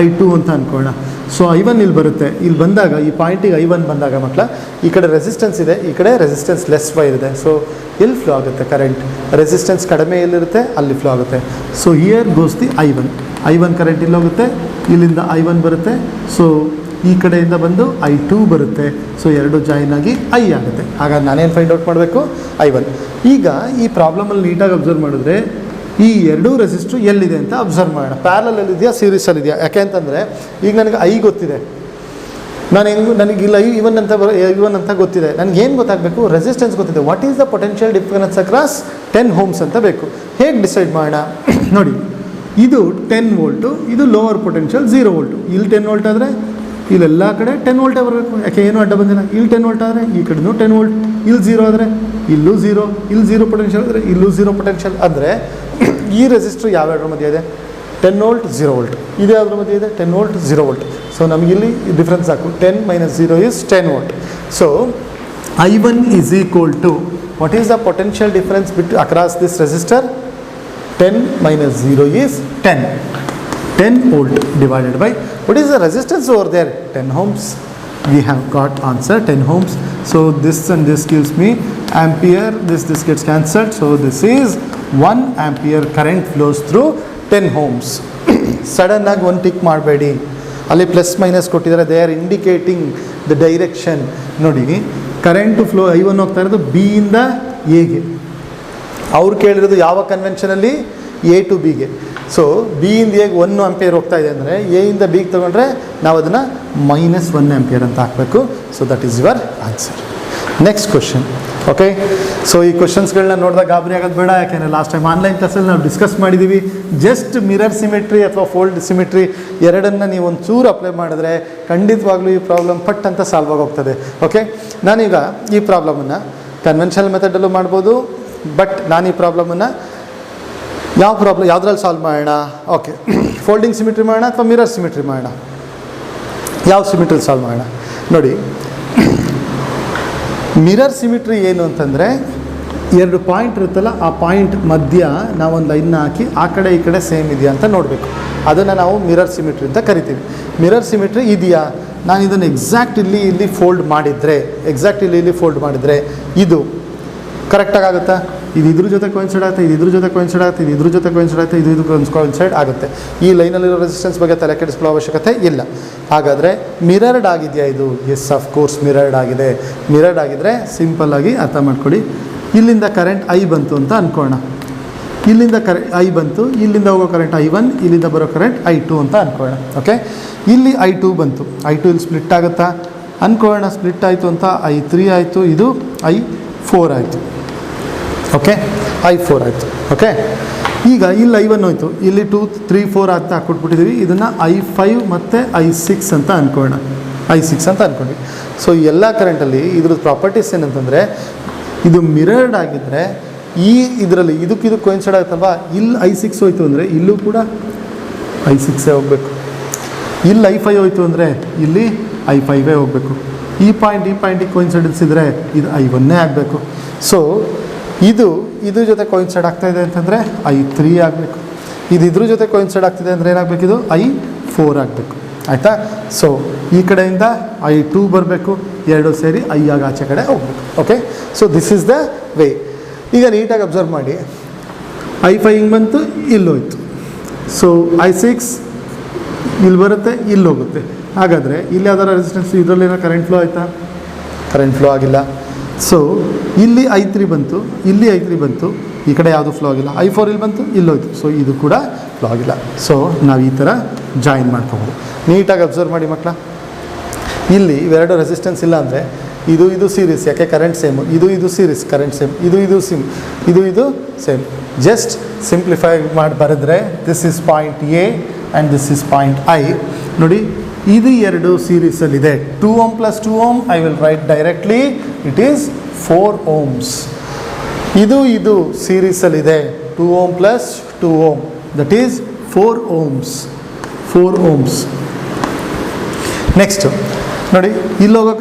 I2 ಅಂತ ಅನ್ಕೊಳ್ಳೋಣ. ಸೊ I1 ಇಲ್ಲಿ ಬರುತ್ತೆ. ಇಲ್ಲಿ ಬಂದಾಗ ಈ ಪಾಯಿಂಟಿಗೆ I1 ಬಂದಾಗ ಮಕ್ಕಳ ಈ ಕಡೆ ರೆಸಿಸ್ಟೆನ್ಸ್ ಇದೆ, ಈ ಕಡೆ ರೆಸಿಸ್ಟೆನ್ಸ್ ಲೆಸ್ ವೈರ್ ಇದೆ. ಸೊ ಎಲ್ಲಿ ಫ್ಲೋ ಆಗುತ್ತೆ ಕರೆಂಟ್? ರೆಸಿಸ್ಟೆನ್ಸ್ ಕಡಿಮೆ ಎಲ್ಲಿರುತ್ತೆ ಅಲ್ಲಿ ಫ್ಲೋ ಆಗುತ್ತೆ. So here goes the I1 current ಇಲ್ಲಿ ಹೋಗುತ್ತೆ, ಇಲ್ಲಿಂದ I1 ಬರುತ್ತೆ. ಸೊ ಈ ಕಡೆಯಿಂದ ಬಂದು I2 ಬರುತ್ತೆ. ಸೊ ಎರಡು ಜಾಯಿನ್ ಆಗಿ I ಆಗುತ್ತೆ. ಹಾಗಾಗಿ ನಾನೇನು ಫೈಂಡ್ ಔಟ್ ಮಾಡಬೇಕು? I1. ಈಗ ಈ ಪ್ರಾಬ್ಲಮಲ್ಲಿ ನೀಟಾಗಿ ಅಬ್ಸರ್ವ್ ಮಾಡಿದ್ರೆ ಈ ಎರಡೂ ರೆಸಿಸ್ಟ್ರು ಎಲ್ಲಿದೆ ಅಂತ ಅಬ್ಸರ್ವ್ ಮಾಡೋಣ. ಪ್ಯಾರಲಲ್ಲಿದೆಯಾ ಸೀರೀಸಲ್ಲಿದೆಯಾ? ಯಾಕೆ ಅಂತಂದರೆ ಈಗ ನನಗೆ I ಗೊತ್ತಿದೆ, ನನಗೆ ಇಲ್ಲಿ I1 ಅಂತ ಗೊತ್ತಿದೆ. ನನಗೇನು ಗೊತ್ತಾಗಬೇಕು? ರೆಸಿಸ್ಟೆನ್ಸ್ ಗೊತ್ತಿದೆ. What is the potential difference across 10 ohms ಅಂತ ಬೇಕು. ಹೇಗೆ ಡಿಸೈಡ್ ಮಾಡೋಣ? ನೋಡಿ, ಇದು 10 ವೋಲ್ಟು, ಇದು ಲೋವರ್ ಪೊಟೆನ್ಷಿಯಲ್ 0 ವೋಲ್ಟು. ಇಲ್ಲಿ 10 ವೋಲ್ಟ್ ಆದರೆ ಇಲ್ಲೆಲ್ಲ ಕಡೆ 10 ವೋಲ್ಟೇ ಬರಬೇಕು. ಯಾಕೆ ಏನು ಅಡ್ಡ ಬಂದಿಲ್ಲ. ಇಲ್ಲಿ 10 ವೋಲ್ಟ್ ಆದರೆ ಈ ಕಡೆನೂ 10 ವೋಲ್ಟ್, ಇಲ್ಲಿ 0 ಆದರೆ ಇಲ್ಲೂ 0, ಇಲ್ಲಿ 0 ಪೊಟೆನ್ಷಿಯಲ್ ಆದರೆ ಇಲ್ಲೂ 0 ಪೊಟೆನ್ಷಿಯಲ್. ಅಂದರೆ ಈ ರೆಸಿಸ್ಟ್ರು ಯಾವ್ಯಾವ್ದ್ರ ಮಧ್ಯೆ ಇದೆ? 10 ವೋಲ್ಟ್ 0 ವೋಲ್ಟ್. ಇದು ಯಾವುದ್ರ ಮಧ್ಯೆ ಇದೆ? 10 ವೋಲ್ಟ್ 0 ವೋಲ್ಟ್. ಸೊ ನಮಗಿಲ್ಲಿ ಡಿಫ್ರೆನ್ಸ್ ಹಾಕು. 10 - 0 is 10 volt. So I1 is equal to, what is the potential difference across this resistor? 10 - 0 is 10 volt divided by, what is the resistance over there? 10 ohms. We have got answer 10 ohms. So this and this gives me ampere, this gets cancelled. So this is 1 ampere current flows through 10 ohms. Sudden ಆಗಿ ಒಂದು tick ಮಾಡಬೇಡಿ, ಅಲ್ಲಿ plus minus ಕೊಟ್ಟಿದ್ದಾರೆ. They are indicating the direction. ನೋಡಿ, current flow I1 ಹೋಗ್ತಾ ಇರೋದು B ಇಂದ Aಗೆ. ಅವ್ರು ಕೇಳಿರೋದು ಯಾವ ಕನ್ವೆನ್ಷನಲ್ಲಿ? A to Bಗೆ. ಸೊ B ಇಂದ Aಗೆ 1 ಆಂಪಿಯರ್ ಹೋಗ್ತಾ ಇದೆ ಅಂದರೆ A ಇಂದ Bಗೆ ತೊಗೊಂಡ್ರೆ ನಾವು ಅದನ್ನು -1 ಆಂಪಿಯರ್ ಅಂತ ಹಾಕಬೇಕು. So that is your answer. Next question. Okay, so ಈ ಕ್ವಶನ್ಸ್ಗಳನ್ನ ನೋಡಿದಾಗ ಗಾಬರಿ ಆಗೋದು ಬೇಡ. ಯಾಕೆಂದರೆ ಲಾಸ್ಟ್ ಟೈಮ್ ಆನ್ಲೈನ್ ಕ್ಲಾಸಲ್ಲಿ ನಾವು ಡಿಸ್ಕಸ್ ಮಾಡಿದ್ದೀವಿ. ಜಸ್ಟ್ ಮಿರರ್ ಸಿಮಿಟ್ರಿ ಅಥವಾ ಫೋಲ್ಡ್ ಸಿಮಿಟ್ರಿ ಎರಡನ್ನು ನೀವು ಒಂದು ಚೂರು ಅಪ್ಲೈ ಮಾಡಿದ್ರೆ ಖಂಡಿತವಾಗ್ಲೂ ಈ ಪ್ರಾಬ್ಲಮ್ ಪಟ್ ಅಂತ ಸಾಲ್ವ್ ಆಗೋಗ್ತದೆ. ಓಕೆ, ನಾನೀಗ ಈ ಪ್ರಾಬ್ಲಮನ್ನು ಕನ್ವೆನ್ಷನಲ್ ಮೆಥಡಲ್ಲೂ ಮಾಡ್ಬೋದು, ಬಟ್ ನಾನು ಈ ಪ್ರಾಬ್ಲಮನ್ನು ಯಾವುದ್ರಲ್ಲಿ ಸಾಲ್ವ್ ಮಾಡೋಣ? ಓಕೆ, ಫೋಲ್ಡಿಂಗ್ ಸಿಮಿಟ್ರಿ ಮಾಡೋಣ ಅಥವಾ ಮಿರರ್ ಸಿಮಿಟ್ರಿ ಮಾಡೋಣ? ಯಾವ ಸಿಮಿಟ್ರಿ ಸಾಲ್ವ್ ಮಾಡೋಣ? ನೋಡಿ, ಮಿರರ್ ಸಿಮಿಟ್ರಿ ಏನು ಅಂತಂದರೆ, ಎರಡು ಪಾಯಿಂಟ್ ಇರುತ್ತಲ್ಲ, ಆ ಪಾಯಿಂಟ್ ಮಧ್ಯ ನಾವೊಂದು ಲೈನ್ನ ಹಾಕಿ ಆ ಕಡೆ ಈ ಕಡೆ ಸೇಮ್ ಇದೆಯಾ ಅಂತ ನೋಡಬೇಕು. ಅದನ್ನು ನಾವು ಮಿರರ್ ಸಿಮಿಟ್ರಿ ಅಂತ ಕರಿತೀವಿ. ಮಿರರ್ ಸಿಮಿಟ್ರಿ ಇದೆಯಾ, ನಾನು ಇದನ್ನು ಎಕ್ಸಾಕ್ಟ್ ಇಲ್ಲಿ ಫೋಲ್ಡ್ ಮಾಡಿದರೆ, ಇದು ಕರೆಕ್ಟಾಗಿ ಆಗುತ್ತಾ? ಇದು ಇದ್ರ ಜೊತೆ ಕೋಯಿನ್ಸೈಡ್ ಆಗುತ್ತೆ, ಇದು ಇದ್ರ ಜೊತೆ ಕೋಯಿನ್ಸೈಡ್ ಆಗುತ್ತೆ, ಇದು ಇದ್ರ ಜೊತೆ ಕೋಯಿನ್ಸೈಡ್ ಆಗುತ್ತೆ, ಇದು ಕೋಯಿನ್ಸೈಡ್ ಆಗುತ್ತೆ. ಈ ಲೈನಲ್ಲಿರೋ ರೆಸಿಸ್ಟೆನ್ಸ್ ಬಗ್ಗೆ ತಲೆ ಕೆಡಿಸ್ಕೊಳ್ಳೋ ಅವಶ್ಯಕತೆ ಇಲ್ಲ. ಹಾಗಾದರೆ ಮಿರರ್ಡ್ ಆಗಿದೆಯಾ ಇದು? ಎಸ್, ಆಫ್ ಕೋರ್ಸ್ ಮಿರರ್ಡ್ ಆಗಿದೆ. ಮಿರರ್ಡ್ ಆಗಿದ್ದರೆ ಸಿಂಪಲ್ಲಾಗಿ ಅರ್ಥ ಮಾಡ್ಕೊಳ್ಳಿ. ಇಲ್ಲಿಂದ ಕರೆಂಟ್ I ಬಂತು ಅಂತ ಅಂದ್ಕೊಳ್ಳೋಣ. ಇಲ್ಲಿಂದ I ಬಂತು, ಇಲ್ಲಿಂದ ಹೋಗೋ ಕರೆಂಟ್ I1, ಇಲ್ಲಿಂದ ಬರೋ ಕರೆಂಟ್ I2 ಅಂತ ಅಂದ್ಕೊಳ್ಳೋಣ. ಓಕೆ, ಇಲ್ಲಿ I2 ಬಂತು. I2 ಇಲ್ಲಿ ಸ್ಪ್ಲಿಟ್ ಆಗುತ್ತಾ ಅಂದ್ಕೊಳ್ಳೋಣ. ಸ್ಪ್ಲಿಟ್ ಆಯಿತು ಅಂತ I3 ಆಯಿತು, ಇದು I4 ಆಯಿತು. ಓಕೆ, I4 ಆಯಿತು. ಓಕೆ, ಈಗ ಇಲ್ಲಿ I1 ಹೋಯಿತು, ಇಲ್ಲಿ 2, 3, 4 ಅಂತ ಹಾಕ್ಕೊಟ್ಬಿಟ್ಟಿದ್ದೀವಿ. ಇದನ್ನು I5 ಮತ್ತು I6 ಅಂತ ಅಂದ್ಕೊಳ್ಳೋಣ. I6 ಅಂತ ಅಂದ್ಕೊಂಡ್ವಿ. ಸೊ ಎಲ್ಲ ಕರೆಂಟಲ್ಲಿ ಇದ್ರದ್ದು ಪ್ರಾಪರ್ಟೀಸ್ ಏನಂತಂದರೆ, ಇದು ಮಿರರ್ಡ್ ಆಗಿದ್ದರೆ ಈ ಇದರಲ್ಲಿ ಇದಕ್ಕೆ ಕೋಯಿನ್ಸೈಡ್ ಆಗುತ್ತಲ್ವಾ, ಇಲ್ಲಿ I6 ಹೋಯಿತು ಅಂದರೆ ಇಲ್ಲೂ ಕೂಡ I6 ಹೋಗಬೇಕು. ಇಲ್ಲಿ I5 ಹೋಯಿತು ಅಂದರೆ ಇಲ್ಲಿ I5 ಹೋಗಬೇಕು. ಈ ಪಾಯಿಂಟಿಗೆ ಕೋಯಿನ್ಸೈಡೆನ್ಸ್ ಇದ್ದರೆ ಇದು I1 ಆಗಬೇಕು. ಸೊ ಇದ್ರ ಜೊತೆ ಕೋಯಿನ್ಸೈಡ್ ಆಗ್ತಾಯಿದೆ ಅಂತಂದರೆ I3 ಆಗಬೇಕು. ಇದ್ರ ಜೊತೆ ಕೋಯಿನ್ಸೈಡ್ ಆಗ್ತಿದೆ ಅಂದರೆ ಏನಾಗಬೇಕು? ಇದು I4 ಆಗಬೇಕು. ಆಯಿತಾ? ಸೊ ಈ ಕಡೆಯಿಂದ I2 ಬರಬೇಕು, ಎರಡು ಸೇರಿ I ಆಗ ಆಚೆ ಕಡೆ ಹೋಗ್ಬೇಕು. Okay, so this is the way. ಈಗ ನೀಟಾಗಿ ಅಬ್ಸರ್ವ್ ಮಾಡಿ, I5 ಹಿಂಗೆ ಬಂತು, ಇಲ್ಲಿ ಹೋಯ್ತು. ಸೊ I6 ಇಲ್ಲಿ ಬರುತ್ತೆ, ಇಲ್ಲಿ ಹೋಗುತ್ತೆ. ಹಾಗಾದರೆ ಇಲ್ಲಿ ಯಾವ್ದಾರ ರೆಸಿಸ್ಟೆನ್ಸ್, ಇದರಲ್ಲೇನೋ ಕರೆಂಟ್ ಫ್ಲೋ ಆಯಿತಾ? ಕರೆಂಟ್ ಫ್ಲೋ ಆಗಿಲ್ಲ. ಸೊ ಇಲ್ಲಿ I3 ಬಂತು, ಇಲ್ಲಿ I3 ಬಂತು, ಈ ಕಡೆ ಯಾವುದು ಫ್ಲೋ ಆಗಿಲ್ಲ. I4 ಇಲ್ಲಿ ಬಂತು, ಇಲ್ಲೋಯ್ತು. ಸೊ ಇದು ಕೂಡ ಫ್ಲೋ ಆಗಿಲ್ಲ. ಸೊ ನಾವು ಈ ಥರ ಜಾಯಿನ್ ಮಾಡ್ಕೊಬೋದು. ನೀಟಾಗಿ ಅಬ್ಸರ್ವ್ ಮಾಡಿ ಮಕ್ಕಳ. ಇಲ್ಲಿ ಇವೆರಡು ರೆಸಿಸ್ಟೆನ್ಸ್ ಇಲ್ಲ ಅಂದರೆ ಇದು ಸೀರೀಸ್, ಯಾಕೆ ಕರೆಂಟ್ ಸೇಮ್, ಇದು ಸೀರೀಸ್ ಕರೆಂಟ್ ಸೇಮ್, ಇದು ಸೇಮ್. ಜಸ್ಟ್ ಸಿಂಪ್ಲಿಫೈ ಮಾಡಿ ಬರೆದ್ರೆ this is point A and this is point I. ನೋಡಿ ಇದು ಎರಡು ಸೀರೀಸಲ್ಲಿದೆ. 2 ohm plus 2 ohm I will right directly it is 4 ohms. ಇದು ಸೀರೀಸಲ್ಲಿದೆ 2 ohm plus 2 ohm that is 4 ohms. Next ನೋಡಿ ಇಲ್ಲೋಗೋ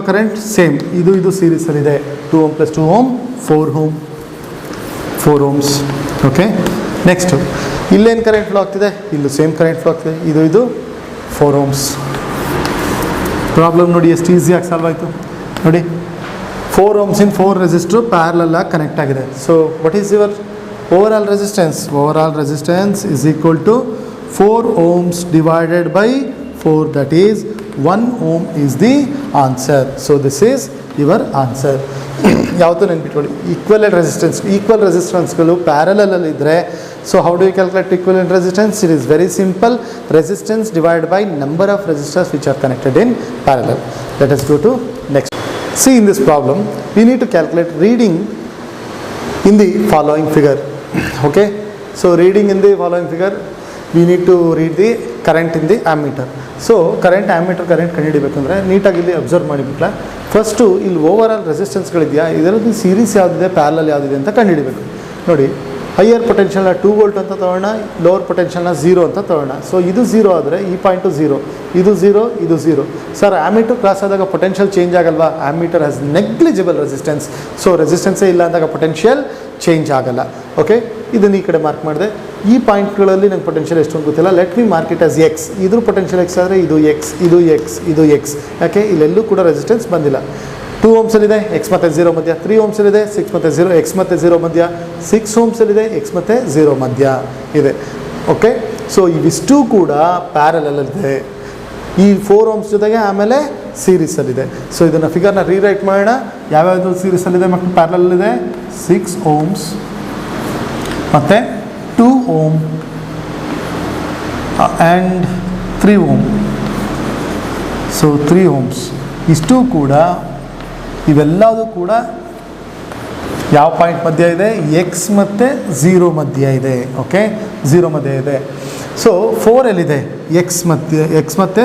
current same, ಇದು ಸೀರೀಸಲ್ಲಿದೆ 2 ohm plus 2 ohm 4 ohms. Okay, next ಇಲ್ಲೇನು current flow ಆಗ್ತಿದೆ, ಇಲ್ಲೂ same current flow ಆಗ್ತಿದೆ, ಇದು 4 ohms. ಪ್ರಾಬ್ಲಮ್ ನೋಡಿ ಎಷ್ಟು ಈಸಿಯಾಗಿ ಸಾಲ್ವ್ ಆಯಿತು. ನೋಡಿ 4 ohms ಇನ್ 4 ರೆಸಿಸ್ಟ್ರು ಪ್ಯಾರಲಲ್ ಆಗಿ ಕನೆಕ್ಟ್ ಆಗಿದೆ. So what is your overall resistance is equal to 4 ohms divided by 4, that is 1 ohm is the answer. So this is your answer. ಯಾವತ್ತೂ ನೆನ್ಪಿಟ್ಕೊಳ್ಳಿ, equal ರೆಸಿಸ್ಟೆನ್ಸ್ಗಳು ಪ್ಯಾರಲಲ್ಲಿದ್ದರೆ, so how do you calculate equivalent resistance? It is very simple, resistance divide by number of resistors which are connected in parallel. Let us go to next. See, in this problem we need to calculate reading in the following figure. Okay, so reading in the following figure, we need to read the current in the ammeter. ಸೊ current ಕಂಡುಹಿಡಿಬೇಕಂದ್ರೆ ನೀಟಾಗಿ ಇಲ್ಲಿ observe ಮಾಡಿಬಿಟ್ರೆ, first ಇಲ್ಲಿ over all ರೆಸಿಸ್ಟೆನ್ಸ್ಗಳಿದೆಯಾ, ಇದರಲ್ಲಿ series ಯಾವುದಿದೆ, parallel ಯಾವುದಿದೆ ಅಂತ ಕಂಡುಹಿಡಿಬೇಕು. ನೋಡಿ ಹೈಯರ್ ಪೊಟೆನ್ಷಿಯಲ್ನ 2 volt ಅಂತ ತಗೋಣ, ಲೋವರ್ ಪೊಟೆನ್ಷಿಯಲ್ನ 0 ಅಂತ ತಗೋಣ. ಸೊ ಇದು 0 ಆದರೆ ಈ ಪಾಯಿಂಟು 0, ಇದು 0. ಸರ್ ಆ್ಯಮೀಟರ್ ಕ್ರಾಸ್ ಆದಾಗ ಪೊಟೆನ್ಷಿಯಲ್ ಚೇಂಜ್ ಆಗಲ್ವಾ? Ammeter has negligible resistance. So ರೆಸಿಸ್ಟೆನ್ಸೇ ಇಲ್ಲ ಅಂದಾಗ ಪೊಟೆನ್ಷಿಯಲ್ ಚೇಂಜ್ ಆಗಲ್ಲ. ಓಕೆ, ಇದನ್ನು ಈ ಕಡೆ ಮಾರ್ಕ್ ಮಾಡಿದೆ. ಈ ಪಾಯಿಂಟ್ಗಳಲ್ಲಿ ನಂಗೆ ಪೊಟೆನ್ಷಿಯಲ್ ಎಷ್ಟು ಅಂತ ಗೊತ್ತಿಲ್ಲ, let me mark it as X. ಇದ್ರ ಪೊಟೆನ್ಷಿಯಲ್ ಎಕ್ಸ್ ಆದರೆ ಇದು ಎಕ್ಸ್. ಯಾಕೆ ಇಲ್ಲೆಲ್ಲೂ ಕೂಡ ರೆಸಿಸ್ಟೆನ್ಸ್ ಬಂದಿಲ್ಲ. 2 ohmsಲ್ಲಿದೆ ಎಕ್ಸ್ ಮತ್ತು 0 ಮಧ್ಯ, 3 ohmsಲ್ಲಿದೆ 6 ಮತ್ತು 0 ಎಕ್ಸ್ ಮತ್ತು 0 ಮಧ್ಯ, 6 ohmsಲ್ಲಿದೆ ಎಕ್ಸ್ ಮತ್ತು 0 ಮಧ್ಯ ಇದೆ. ಓಕೆ, ಸೊ ಇವಿಷ್ಟು ಕೂಡ ಪ್ಯಾರಲಲ್ಲಿದೆ. ಈ 4 ohms ಜೊತೆಗೆ ಆಮೇಲೆ ಸೀರೀಸಲ್ಲಿದೆ. ಸೊ ಇದನ್ನು ಫಿಗರ್ನ ರೀರೈಟ್ ಮಾಡೋಣ. ಯಾವ್ಯಾವುದು ಸೀರೀಸಲ್ಲಿದೆ ಮತ್ತು ಪ್ಯಾರಲಲ್ಲಿದೆ? 6 ohms ಮತ್ತು 2 ohm and 3 ohm. So 3 ohms ಇಷ್ಟು ಕೂಡ, ಇವೆಲ್ಲದೂ ಕೂಡ ಯಾವ ಪಾಯಿಂಟ್ ಮಧ್ಯ ಇದೆ? ಎಕ್ಸ್ ಮತ್ತು 0 ಮಧ್ಯ ಇದೆ. ಓಕೆ, 0 ಮಧ್ಯ ಇದೆ. ಸೊ 4 ಎಲ್ಲಿದೆ? ಎಕ್ಸ್ ಮತ್ತು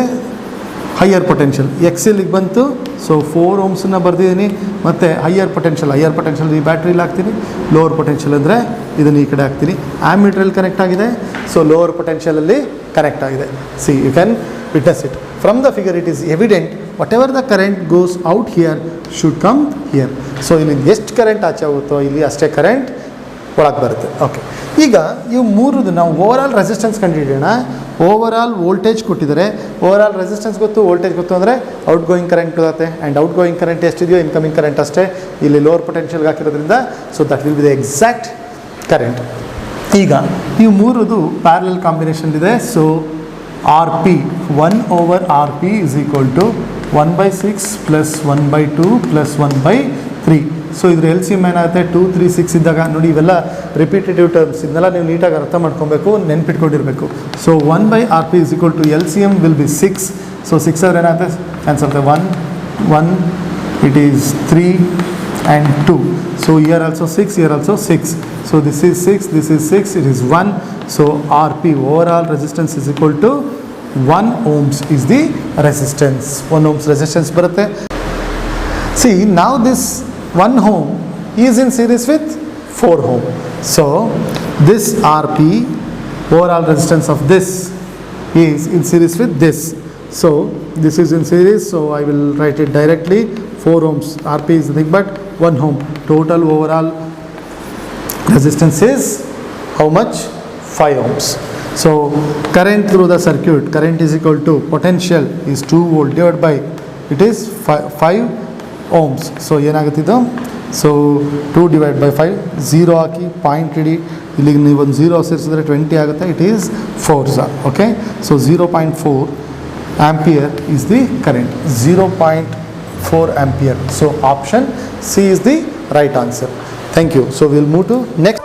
ಹೈಯರ್ ಪೊಟೆನ್ಷಿಯಲ್. ಎಕ್ಸ್ ಇಲ್ಲಿಗೆ ಬಂತು. ಸೊ 4 ohmsನ್ನ ಬರ್ದಿದ್ದೀನಿ. ಮತ್ತು ಹೈಯರ್ ಪೊಟೆನ್ಷಿಯಲ್ ಈ ಬ್ಯಾಟ್ರಿಲಿ ಹಾಕ್ತೀನಿ. ಲೋವರ್ ಪೊಟೆನ್ಷಿಯಲ್ ಅಂದರೆ ಇದನ್ನು ಈ ಕಡೆ ಹಾಕ್ತೀನಿ. ಆ್ಯಮೀಟ್ರಲ್ಲಿ ಕನೆಕ್ಟ್ ಆಗಿದೆ. ಸೊ ಲೋವರ್ ಪೊಟೆನ್ಷಿಯಲಲ್ಲಿ ಕನೆಕ್ಟ್ ಆಗಿದೆ. See you can witness it. From the figure it is evident whatever the current goes out here should come here. So ಇಲ್ಲಿ ಎಷ್ಟು ಕರೆಂಟ್ ಆಚೆ ಹೋಗುತ್ತೋ ಇಲ್ಲಿ ಅಷ್ಟೇ ಕರೆಂಟ್ ಒಳಗೆ ಬರುತ್ತೆ. ಓಕೆ, ಈಗ ಇವು ಮೂರದು ನಾವು ಓವರ್ ಆಲ್ ರೆಸಿಸ್ಟೆನ್ಸ್ ಕಂಡುಹಿಡಿಯೋಣ. ಓವರ್ ಆಲ್ ವೋಲ್ಟೇಜ್ ಕೊಟ್ಟಿದ್ದಾರೆ, ಓವರ್ ಆಲ್ ರೆಸಿಸ್ಟೆನ್ಸ್ ಗೊತ್ತು, ವೋಲ್ಟೇಜ್ ಗೊತ್ತು ಅಂದರೆ ಔಟ್ ಗೋಯಿಂಗ್ ಕರೆಂಟ್ ಬರುತ್ತೆ. ಆ್ಯಂಡ್ ಔಟ್ ಗೋಯಿಂಗ್ ಕರೆಂಟ್ ಎಷ್ಟಿದೆಯೋ ಇನ್ಕಮಿಂಗ್ ಕರೆಂಟ್ ಅಷ್ಟೇ ಇಲ್ಲಿ ಲೋವರ್ ಪೊಟೆನ್ಷಿಯಲ್ಗೆ ಹಾಕಿರೋದ್ರಿಂದ. So that will be the exact current. ಈಗ ಇವು ಮೂರದು ಪ್ಯಾರಲಲ್ ಕಾಂಬಿನೇಷನ್ ಇದೆ. So RP 1 over RP is equal to 1/6 plus 1/2 plus 1/3. So ಇದ್ರ LCM ಏನಾಗುತ್ತೆ? 2, 3, 6 ಇದ್ದಾಗ ನೋಡಿ ಇವೆಲ್ಲ ರಿಪೀಟೇಟಿವ್ ಟರ್ಮ್ಸ್, ಇದನ್ನೆಲ್ಲ ನೀವು ನೀಟಾಗಿ ಅರ್ಥ ಮಾಡ್ಕೊಬೇಕು, ನೆನ್ಪಿಟ್ಕೊಂಡಿರಬೇಕು. So 1/RP is equal to LCM will be 6. So 6 ಆದರೆ ಏನಾಗುತ್ತೆ? ಕ್ಯಾನ್ಸಲ್ ಆಗುತ್ತೆ. 1 it is 3 and 2. So here also 6, here also 6. So this is 6, it is 1. So RP, overall resistance, is equal to 1 ohms is the resistance. 1 ohms resistance barutte. See, now this 1 ohm is in series with 4 ohm. So this RP, overall resistance of this, is in series with this. So this is in series, so I will write it directly. 4 ohms, RP is nothing but 1 ohm. Total overall resistance is how much? 5 ohms. So current through the circuit, current is equal to potential is 2 volt divided by it is 5 ohms. So ಏನಾಗುತ್ತಿದ್ದು? So 2 divided by 5, 0 ಹಾಕಿ point ಇಡಿ, ಇಲ್ಲಿಗೆ ನೀವು ಒಂದು 0 ಸೇರಿಸಿದ್ರೆ 20 ಆಗುತ್ತೆ. It is 4. Okay, so 0.4 ampere is the current. 0.4 ampere. So option C is the right answer. Thank you. So we'll move to next.